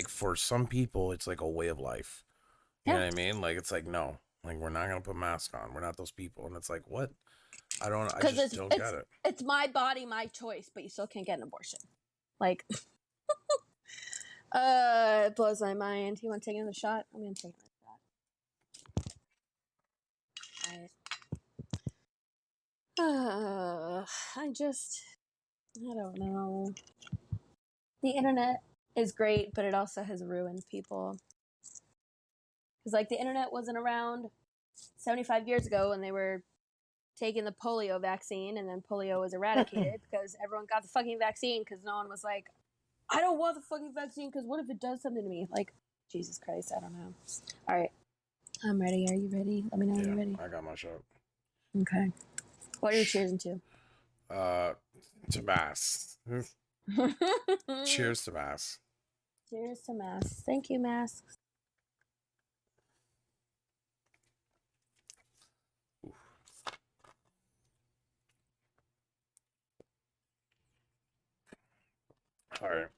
for some people it's like a way of life. You know what I mean? Like, it's like, no, like, we're not gonna put masks on. We're not those people. And it's like, what? I just don't get it. It's my body, my choice, but you still can't get an abortion. Like, it blows my mind. You want to take another shot? I'm gonna take another shot. I don't know. The internet is great, but it also has ruined people. Because, like, the internet wasn't around 75 years ago when they were taking the polio vaccine, and then polio was eradicated because everyone got the fucking vaccine because no one was like, I don't want the fucking vaccine because what if it does something to me? Like, Jesus Christ, I don't know. All right. I'm ready. Are you ready? Let me know when you're ready. I got my shot. Okay. What are you cheering to? To mass. Cheers to mass. Cheers to masks. Thank you, masks. All right.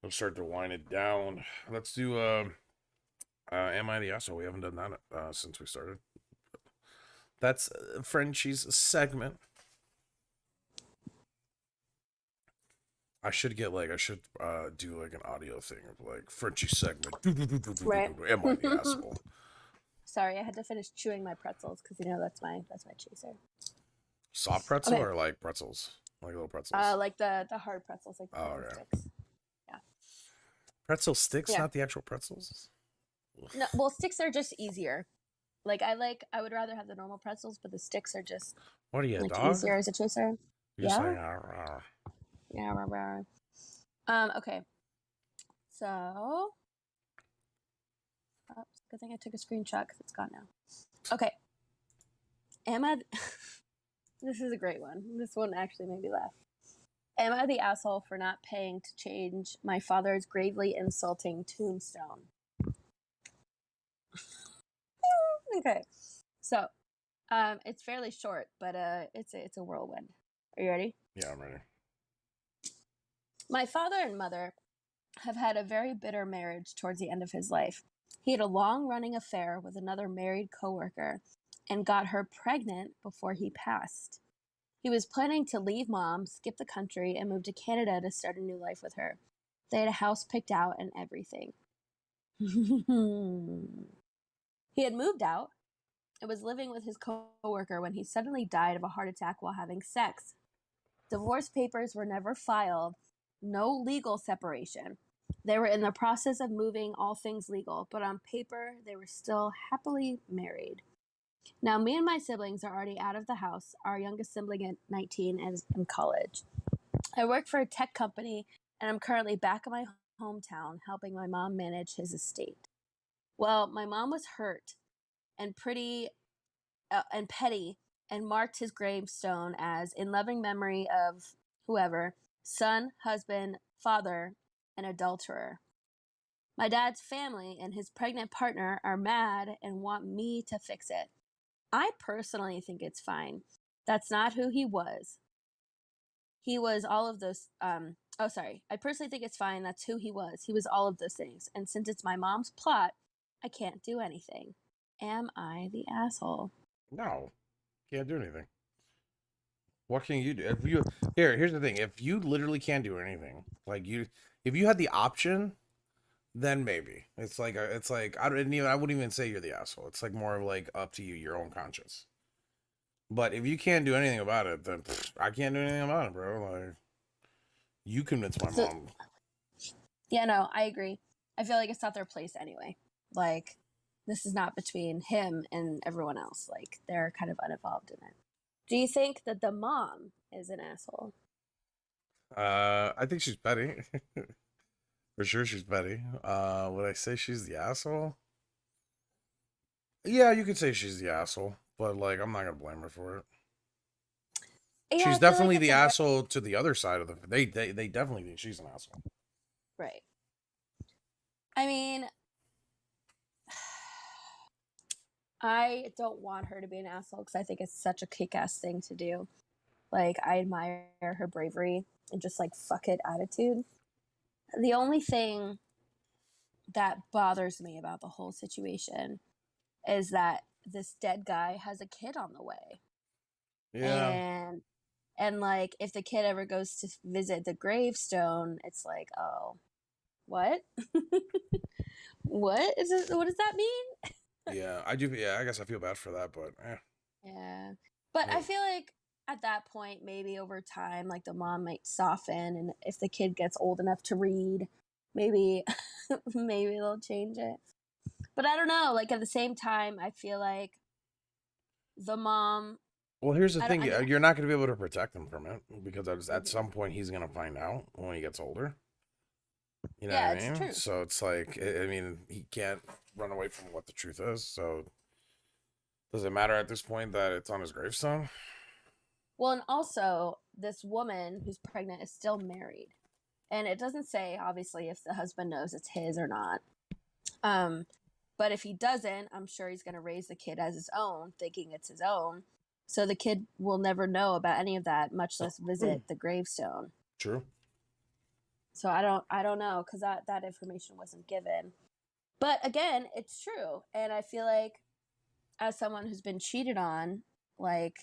Let's start to wind it down. Let's do Am I the Asshole? We haven't done that since we started. That's Frenchie's segment. I should do like an audio thing of like Frenchie segment. Right. Am I the asshole? Sorry, I had to finish chewing my pretzels because that's my chaser. Soft pretzel Okay. or like pretzels? Like little pretzels? Like the hard pretzels, like the pretzel sticks. Yeah. Pretzel sticks, Yeah. not the actual pretzels? No, well, sticks are just easier. I would rather have the normal pretzels, but the sticks are just What are you, a like dog? easier as a chaser. You're Yeah. saying, "Arr, arr." Yeah. Rah, rah. Okay. So, good thing I took a screenshot because it's gone now. Okay. Am I? This is a great one. This one actually made me laugh. Am I the asshole for not paying to change my father's gravely insulting tombstone? Okay. So, it's fairly short, but it's a whirlwind. Are you ready? Yeah, I'm ready. My father and mother have had a very bitter marriage towards the end of his life. He had a long-running affair with another married coworker and got her pregnant before he passed. He was planning to leave mom, skip the country, and move to Canada to start a new life with her. They had a house picked out and everything. He had moved out and was living with his coworker when he suddenly died of a heart attack while having sex. Divorce papers were never filed, no legal separation. They were in the process of moving all things legal, but on paper, they were still happily married. Now, me and my siblings are already out of the house. Our youngest sibling at 19 is in college. I work for a tech company, and I'm currently back in my hometown helping my mom manage his estate. Well, my mom was hurt and pretty and petty and marked his gravestone as in loving memory of whoever, son, husband, father, and adulterer. My dad's family and his pregnant partner are mad and want me to fix it. I personally think it's fine. That's not who he was. He was all of those. I personally think it's fine. That's who he was. He was all of those things. And since it's my mom's plot, I can't do anything. Am I the asshole? No, can't do anything. What can you do? Here's the thing. If you literally can't do anything, if you had the option, then maybe it's like I wouldn't even say you're the asshole. It's like more of like up to you, your own conscience. But if you can't do anything about it, then I can't do anything about it, bro. Like, you convince my mom. Yeah, no, I agree. I feel like it's not their place anyway. Like, this is not between him and everyone else. Like, they're kind of uninvolved in it. Do you think that the mom is an asshole? I think she's petty. For sure she's petty. Would I say she's the asshole? Yeah, you could say she's the asshole, but like I'm not gonna blame her for it. Yeah, She's definitely the asshole to the other side of the. They definitely think she's an asshole. Right. I mean, I don't want her to be an asshole because I think it's such a kick-ass thing to do. Like, I admire her bravery and just like fuck it attitude. The only thing that bothers me about the whole situation is that this dead guy has a kid on the way. Yeah. And like, if the kid ever goes to visit the gravestone, it's like, oh, what? What is it? What does that mean? Yeah, I do. Yeah, I guess I feel bad for that, but Yeah, but I feel like at that point, maybe over time, like the mom might soften, and if the kid gets old enough to read, maybe maybe they'll change it. But I don't know. Like at the same time, I feel like the mom. Well, here's the I don't. thing: I mean, you're not going to be able to protect him from it because at mhm. some point he's going to find out when he gets older. You know what Yeah, I it's mean? true. So it's like, I mean, he can't run away from what the truth is. So does it matter at this point that it's on his gravestone? Well, and also this woman who's pregnant is still married, and it doesn't say obviously if the husband knows it's his or not. Um, but if he doesn't, I'm sure he's going to raise the kid as his own, thinking it's his own. So the kid will never know about any of that, much less visit the gravestone. True. So I don't know because that information wasn't given. But again, it's true, and I feel like as someone who's been cheated on, like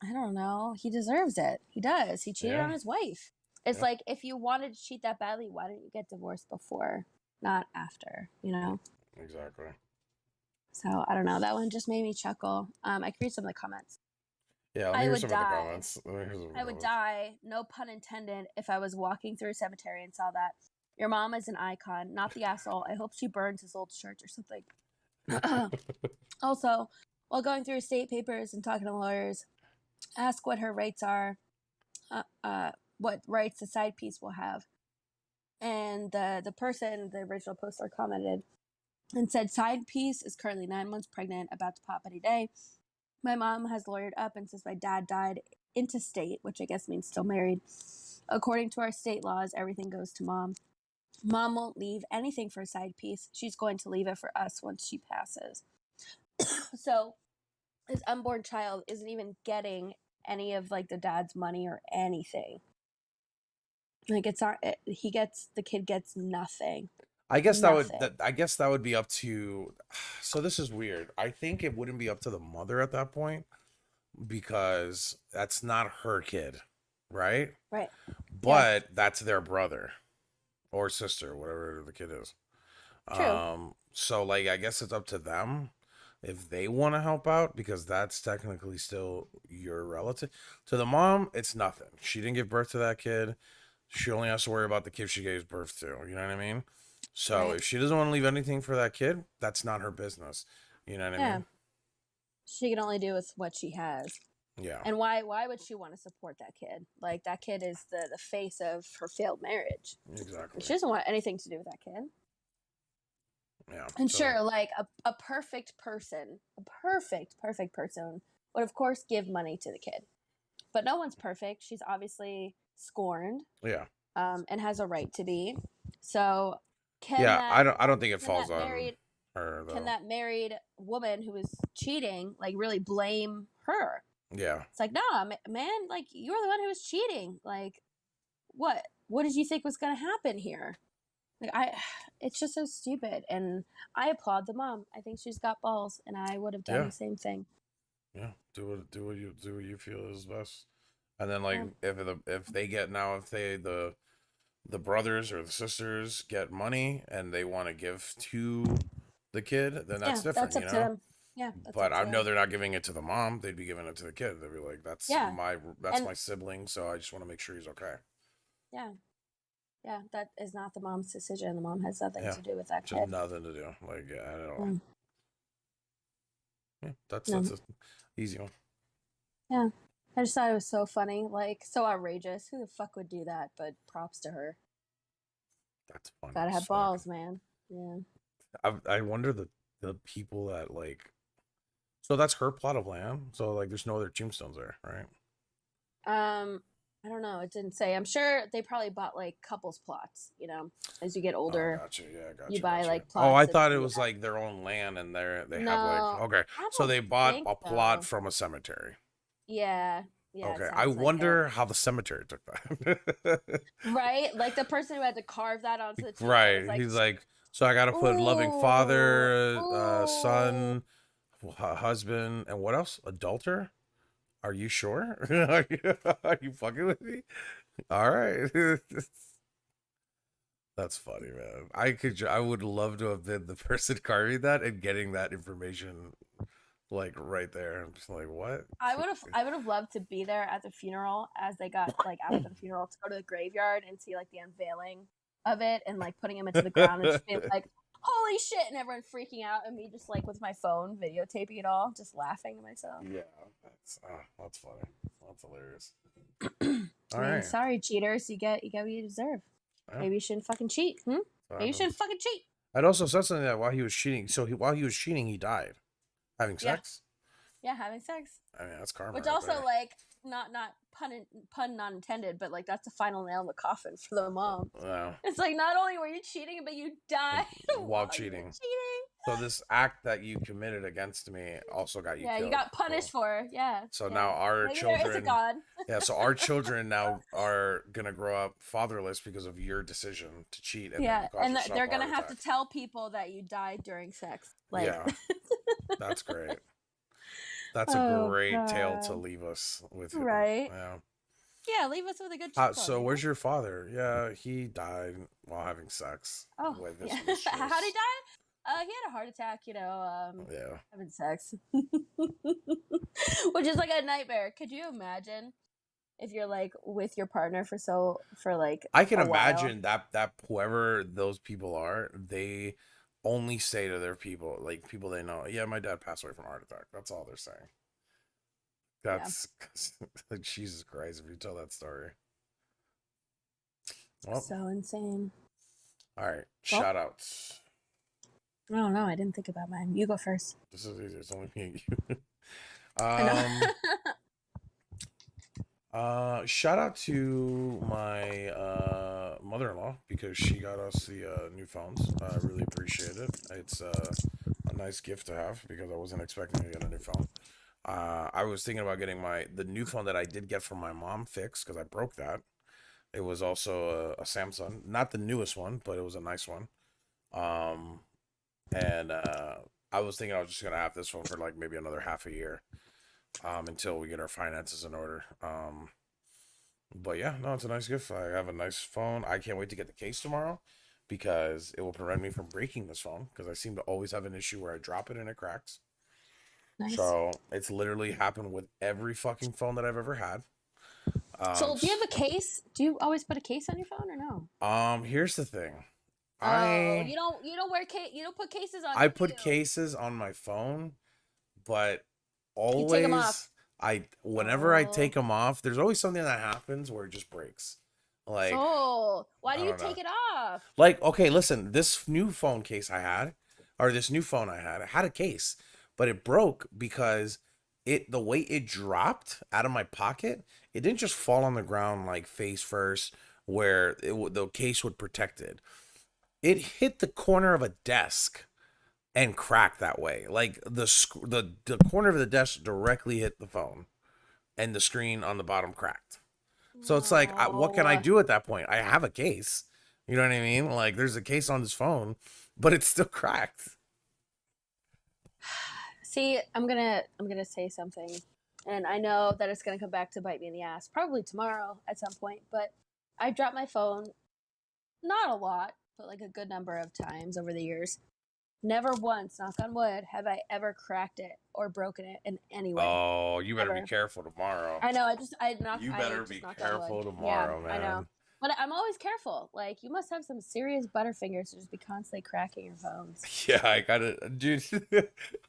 I don't know, he deserves it. He does. He cheated on Yeah. his wife. It's Yeah. like if you wanted to cheat that badly, why didn't you get divorced before, not after? You know. Exactly. So I don't know. That one just made me chuckle. I could read some of the comments. Yeah. Let me I hear would some of the die. comments. Let me hear some of the I would comments. die, no pun intended, if I was walking through a cemetery and saw that. Your mom is an icon, not the asshole. I hope she burns his old shirt or something. Also, while going through estate papers and talking to lawyers, ask what her rights are, what rights the side piece will have. And the person, the original poster, commented and said, side piece is currently 9 months pregnant, about to pop any day. My mom has lawyered up, and since my dad died intestate, which I guess means still married, according to our state laws, everything goes to mom. Mom won't leave anything for a side piece. She's going to leave it for us once she passes. So his unborn child isn't even getting any of like the dad's money or anything. Like it's not. The kid gets nothing. Nothing. I guess that would be up to. So this is weird. I think it wouldn't be up to the mother at that point because that's not her kid, right? Right. Yeah. But that's their brother or sister, whatever the kid is. True. So like I guess it's up to them if they want to help out because that's technically still your relative. To the mom, it's nothing. She didn't give birth to that kid. She only has to worry about the kid she gave birth to. You know what I mean? So Right. if she doesn't want to leave anything for that kid, that's not her business. You know what I Yeah. mean? She can only do with what she has. Yeah. And why would she want to support that kid? Like that kid is the face of her failed marriage. Exactly. She doesn't want anything to do with that kid. Yeah. And So sure, like a perfect person, perfect person would of course give money to the kid. But no one's perfect. She's obviously scorned, yeah. and has a right to be. So can Yeah. that I don't think it can falls that on married her can though. that married woman who is cheating like really blame her? Yeah. It's like, nah, man, like you're the one who was cheating. Like, what did you think was gonna happen here? Like it's just so stupid, and I applaud the mom. I think she's got balls, and I would have done Yeah. the same thing. Yeah. Do what you feel is best. And then like Yeah, if they get now if they the brothers or the sisters get money and they want to give to the kid, then that's yeah, different, that's you up to know. them. Yeah, that's But up to I know them. they're not giving it to the mom; they'd be giving it to the kid. They'd be like, Yeah, that's and my sibling, so I just want to make sure he's okay." yeah, yeah, that is not the mom's decision. The mom has nothing Yeah, to do with that just kid. nothing to do. Like, yeah, I don't know. Mm, Yeah, that's no, a easy one. yeah. I just thought it was so funny, like so outrageous. Who the fuck would do that? But props to her. That's funny Gotta as have fuck. balls, man. Yeah. I wonder the people that like. So that's her plot of land. So like, there's no other tombstones there, right? I don't know. It didn't say. I'm sure they probably bought like couples plots. As you get Oh, older, gotcha. Yeah, you gotcha, buy gotcha. like Oh, I plots, and thought it yeah. was like their own land, and they have like No, okay. I So don't they bought think a plot so. from a cemetery. Yeah, yeah, it Okay, I sounds like it. wonder how the cemetery took that. Right? Like the person who had to carve that onto the tombstone was Right. like, He's like, so I got to put loving ooh, father, ooh. son, husband, and what else? Adulter? Are you sure? Are you fucking with me? All right. That's funny, man. I would love to have been the person carving that and getting that information like right there. I'm just like, what? I would have loved to be there at the funeral as they got like after the funeral to go to the graveyard and see like the unveiling of it and like putting him into the ground and just being like, holy shit, and everyone freaking out and me just like with my phone videotaping it all, just laughing to myself. Yeah, that's funny. That's hilarious. I All mean, right. sorry, cheaters, you get what you deserve. Yeah, Maybe you shouldn't fucking cheat. that Maybe you shouldn't happens. fucking cheat. I'd also said something that while he was cheating. So while he was cheating, he died having Yeah. sex. Yeah, having sex. I mean, that's karma. Which right also there. like not pun not intended, but like that's the final nail in the coffin for the mom. Wow. It's like not only were you cheating, but you died While you were cheating. cheating. So this act that you committed against me also got you Yeah, killed. you got punished Cool. for it. Yeah. So yeah. now our Maybe there is a children, god. yeah. So our children now are gonna grow up fatherless because of your decision to cheat. And Yeah, then cause and yourself they're a gonna heart have to attack. tell people that you died during sex. Like, Yeah, that's great. That's a Oh, great tale to God. leave us with. Right. Yeah. Yeah, leave us with a good cheek. So where's your father? Yeah, he died while having sex Oh, with this yeah. mistress. How did he die? He had a heart attack. Yeah. Having sex, which is like a nightmare. Could you imagine if you're like with your partner for like I can a while? imagine that whoever those people are, they only say to their people, like people they know, yeah, my dad passed away from a heart attack. That's all they're saying. That's like Jesus Christ if you tell that story. Well, So insane. all right. Well- Shout outs. I don't know. I didn't think about mine. You go first. This is easy. It's only me and you. I know. Shout out to my mother-in-law because she got us the new phones. I really appreciate it. It's a nice gift to have because I wasn't expecting to get a new phone. I was thinking about getting the new phone that I did get from my mom fixed because I broke that. It was also a Samsung, not the newest one, but it was a nice one. And I was thinking I was just gonna have this one for like maybe another half a year. Until we get our finances in order. But yeah, no, it's a nice gift. I have a nice phone. I can't wait to get the case tomorrow because it will prevent me from breaking this phone because I seem to always have an issue where I drop it and it cracks. Nice. So it's literally happened with every fucking phone that I've ever had. So do you have a case? Do you always put a case on your phone or no? Here's the thing. You don't wear case. You don't put cases on. I do put you? cases on my phone, but You take 'em always off. whenever I Oh. take them off, there's always something that happens where it just breaks. Like Oh, why do I you don't know. take it off? Like, okay, listen, this new phone case I had, or this new phone I had a case, but it broke because the way it dropped out of my pocket, it didn't just fall on the ground like face first, where the case would protect it. It hit the corner of a desk and cracked that way. Like the corner of the desk directly hit the phone, and the screen on the bottom cracked. So it's like, what can I No. do at that point? I have a case. You know what I mean? Like, there's a case on this phone, but it's still cracked. See, I'm gonna say something, and I know that it's gonna come back to bite me in the ass, probably tomorrow at some point. But I dropped my phone, not a lot, but like a good number of times over the years. Never once, knock on wood, have I ever cracked it or broken it in any way. Oh, you better Ever. be careful tomorrow. I know. You better be careful tomorrow, I know. man. But I'm always careful. Like, you must have some serious butterfingers to just be constantly cracking your phones. Yeah, I gotta, dude.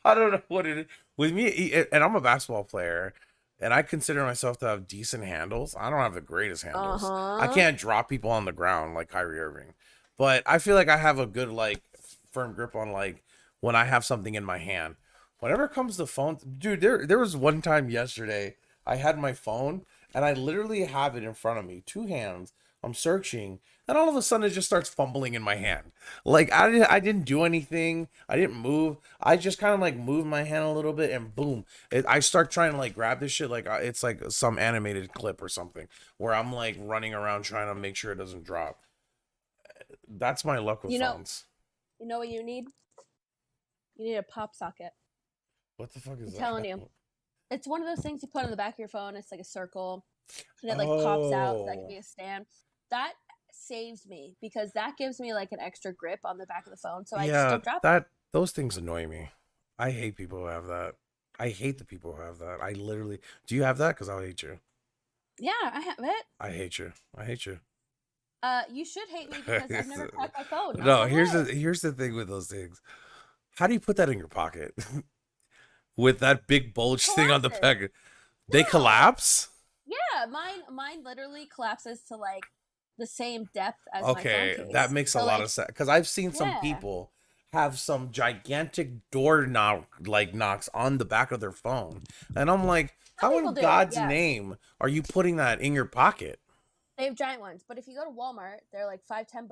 I don't know what it is with me, and I'm a basketball player, and I consider myself to have decent handles. I don't have the greatest handles. I can't drop people on the ground like Kyrie Irving, but I feel like I have a good like firm grip on like when I have something in my hand. Whenever it comes to phones, dude, there was one time yesterday I had my phone and I literally have it in front of me, two hands. I'm searching, and all of a sudden it just starts fumbling in my hand. Like I didn't do anything. I didn't move. I just kind of like moved my hand a little bit, and boom, I start trying to like grab this shit like it's like some animated clip or something where I'm like running around trying to make sure it doesn't drop. That's my luck with You know- phones. You know what you need? You need a pop socket. What the fuck is I'm that? telling you. It's one of those things you put on the back of your phone. It's like a circle, and it like pops out. So that can be a stand. That saves me because that gives me like an extra grip on the back of the phone, so I just don't drop it. Those things annoy me. I hate people who have that. I hate the people who have that. I literally. Do you have that? Because I'll hate you. Yeah, I have it. I hate you. I hate you. You should hate me because I've never cracked my phone. Knock No, on wood. here's the thing with those things. How do you put that in your pocket with that big bulge thing on the Collapses. back? They No. collapse. Yeah, mine literally collapses to like the same depth as my phone Okay, case. that makes a So, lot like, of sense because I've seen some yeah. people have some gigantic door knocks on the back of their phone, and I'm like, Some how people in do, God's yeah. name are you putting that in your pocket? They have giant ones, but if you go to Walmart, they're like $5-10,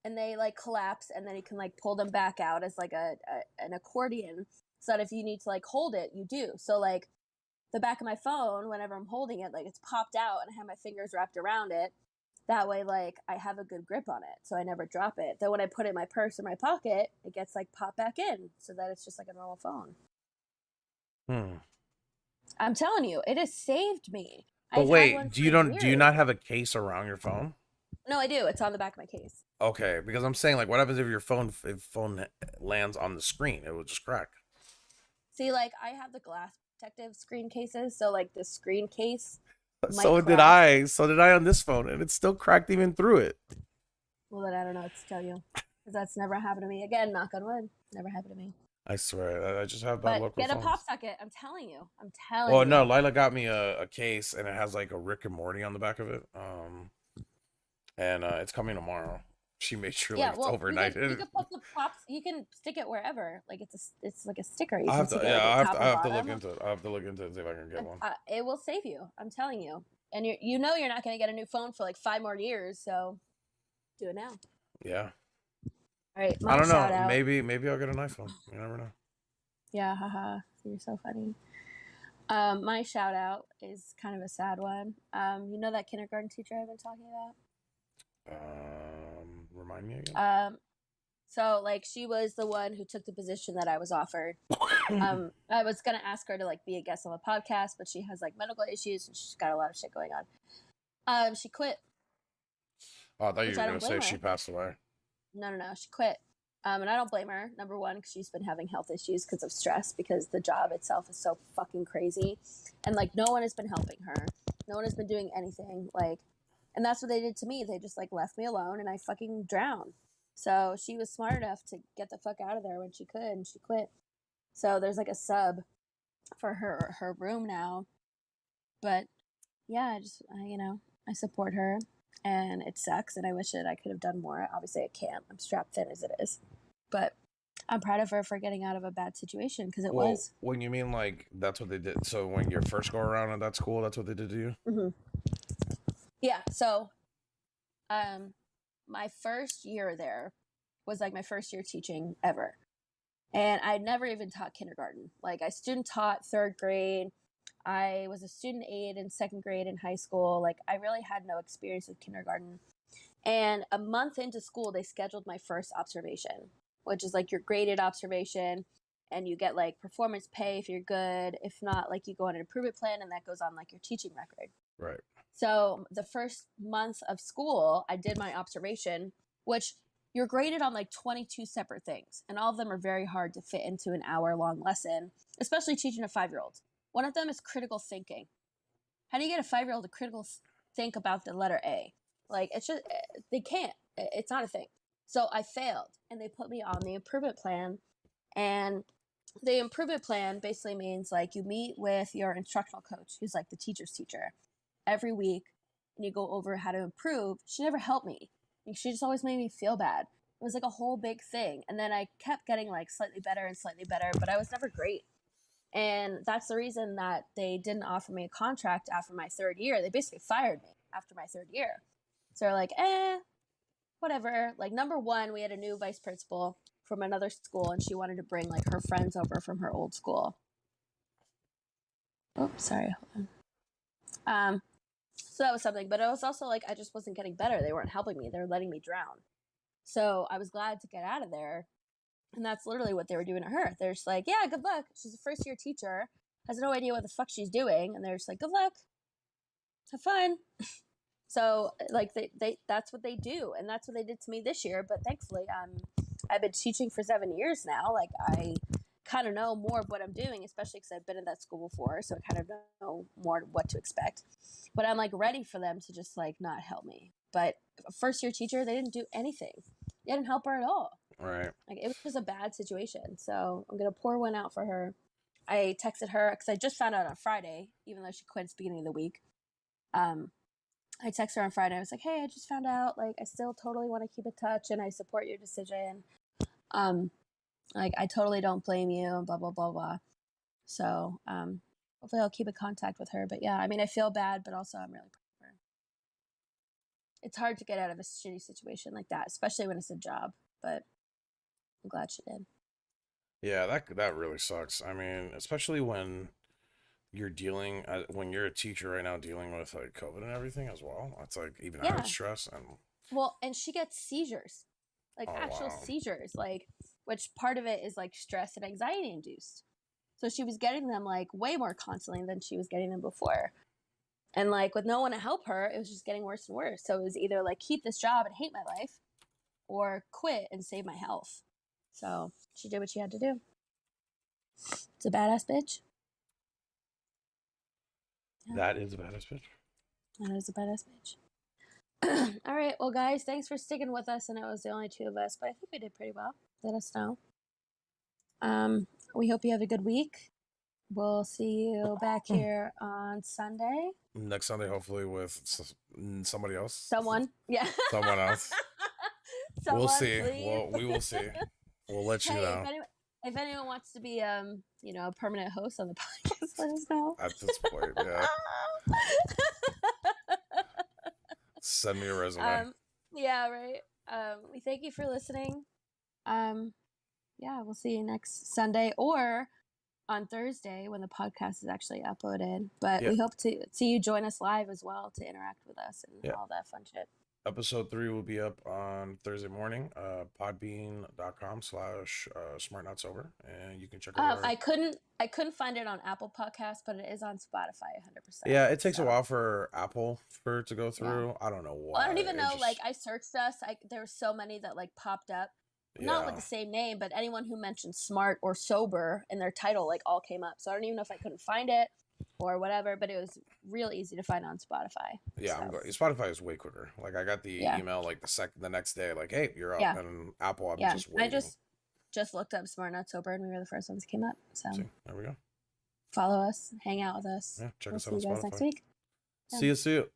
and they like collapse, and then you can like pull them back out as like an accordion, so that if you need to like hold it, you do. So like the back of my phone, whenever I'm holding it, like it's popped out, and I have my fingers wrapped around it. That way, like I have a good grip on it, so I never drop it. Then when I put it in my purse or my pocket, it gets like popped back in, so that it's just like a normal phone. Hmm. I'm telling you, it has saved me. But I've had one wait, for do you years. not have a case around your phone? No, I do. It's on the back of my case. Okay, because I'm saying like, what happens if your phone lands on the screen? It will just crack. See, like I have the glass protective screen cases, so like the screen case might So did crack. I. So did I on this phone, and it still cracked even through it. Well, then I don't know what to tell you, because that's never happened to me. Again, knock on wood, never happened to me. I swear, I just have bad But luck with get a pop phones. socket. I'm telling you. I'm telling Oh you. no, Lila got me a case, and it has like a Rick and Morty on the back of it. And it's coming tomorrow. She made sure Yeah, like it's well, overnighted. you can put the pops. You can stick it wherever. Like it's like a sticker. You I can have to, stick it yeah, like at top I and have to look bottom. into it. I have to look into it and see if I can get one. It will save you. I'm telling you. And you know you're not going to get a new phone for like 5 more years, so do it now. Yeah, All right, I don't shout know. out. Maybe I'll get an iPhone. You never know. Yeah, haha. You're so funny. My shout out is kind of a sad one. You know that kindergarten teacher I've been talking about? Remind me again. So like she was the one who took the position that I was offered. I was gonna ask her to like be a guest on the podcast, but she has like medical issues and she's got a lot of shit going on. She quit. Oh, I thought you Which were I gonna don't say blame she her. passed away. No, she quit. And I don't blame her. Number one, because she's been having health issues because of stress, because the job itself is so fucking crazy, and like no one has been helping her. No one has been doing anything. Like, and that's what they did to me. They just like left me alone, and I fucking drowned. So she was smart enough to get the fuck out of there when she could, and she quit. So there's like a sub for her room now. But yeah, I support her, and it sucks, and I wish that I could have done more. Obviously, I can't. I'm strapped thin as it is, but I'm proud of her for getting out of a bad situation because it Well, was. when you mean like that's what they did. So when you first go around at that school, that's what they did to you. Mm-hmm. Yeah. So, my first year there was like my first year teaching ever, and I'd never even taught kindergarten. Like I student taught 3rd grade. I was a student aide in 2nd grade in high school. Like I really had no experience with kindergarten. And a month into school, they scheduled my first observation, which is like your graded observation. And you get like performance pay if you're good. If not, like you go on an improvement plan and that goes on like your teaching record. Right. So the first month of school, I did my observation, which you're graded on like 22 separate things. And all of them are very hard to fit into an hour-long lesson, especially teaching a 5-year-old. One of them is critical thinking. How do you get a 5-year-old to critical think about the letter A? Like, it's just, they can't. It's not a thing. So I failed, and they put me on the improvement plan. And the improvement plan basically means like you meet with your instructional coach, who's like the teacher's teacher, every week, and you go over how to improve. She never helped me. She just always made me feel bad. It was like a whole big thing. And then I kept getting like slightly better, but I was never great. And that's the reason that they didn't offer me a contract after my 3rd year. They basically fired me after my 3rd year. So they're like, whatever. Like, number one, we had a new vice principal from another school, and she wanted to bring like her friends over from her old school. Oh, sorry. Hold on. So that was something, but it was also like I just wasn't getting better. They weren't helping me. They were letting me drown. So I was glad to get out of there. And that's literally what they were doing to her. They're just like, yeah, good luck. She's a 1st year teacher, has no idea what the fuck she's doing. And they're just like, good luck. Have fun. So like they that's what they do. And that's what they did to me this year. But thankfully, I've been teaching for 7 years now. Like I kind of know more of what I'm doing, especially because I've been in that school before, so I kind of know more what to expect. But I'm like ready for them to just like not help me. But first year teacher, they didn't do anything. They didn't help her at all. Right. Like it was just a bad situation. So I'm gonna pour one out for her. I texted her because I just found out on Friday, even though she quit at the beginning of the week. I texted her on Friday. I was like, "Hey, I just found out. Like, I still totally want to keep in touch, and I support your decision. Like, I totally don't blame you, and blah blah blah blah." So, hopefully, I'll keep in contact with her. But yeah, I mean, I feel bad, but also I'm really proud of her. It's hard to get out of a shitty situation like that, especially when it's a job. But I'm glad she did. Yeah, that really sucks. I mean, especially when you're dealing when you're a teacher right now dealing with like COVID and everything as well. It's like even Yeah. added stress and Well, and she gets seizures, like Oh, actual wow. seizures, like which part of it is like stress and anxiety induced. So she was getting them like way more constantly than she was getting them before. And like with no one to help her, it was just getting worse and worse. So it was either like keep this job and hate my life or quit and save my health. So she did what she had to do. It's a badass bitch. Yeah. that is a badass bitch. That is a badass bitch. All right. Well, guys, thanks for sticking with us. And it was the only two of us, but I think we did pretty well. Let us know. We hope you have a good week. We'll see you back here on Sunday. Next Sunday, hopefully with somebody else. Someone. Yeah. Someone else. Someone, We'll see. please. We will see. We'll let you Hey, know. if anyone wants to be a permanent host on the podcast, let us know. At this point, yeah. Send me a resume. Yeah, right. We thank you for listening. Yeah, we'll see you next Sunday or on Thursday when the podcast is actually uploaded. But we hope to see you join us live as well to interact with us and all that fun shit. Episode 3 will be up on Thursday morning. Podbean.com/smartnotsober, and you can check it out. I couldn't find it on Apple Podcasts, but it is on Spotify 100%. Yeah, it takes a while for Apple for it to go through. Yeah. I don't know why. Well, I don't even know. Like I searched us. There were so many that like popped up. Not with the same name, but anyone who mentioned smart or sober in their title like all came up. So I don't even know if I couldn't find it or whatever, but it was real easy to find on Spotify. Yeah, so. Spotify is way quicker. Like I got the email like the next day, like, hey, you're up. Yeah. And Apple, I'm just waiting. I just looked up Smart Not Sober and we were the first ones that came up. So there we go. Follow us, hang out with us. Yeah, check us out on Spotify. See you guys next week. Yeah. See you.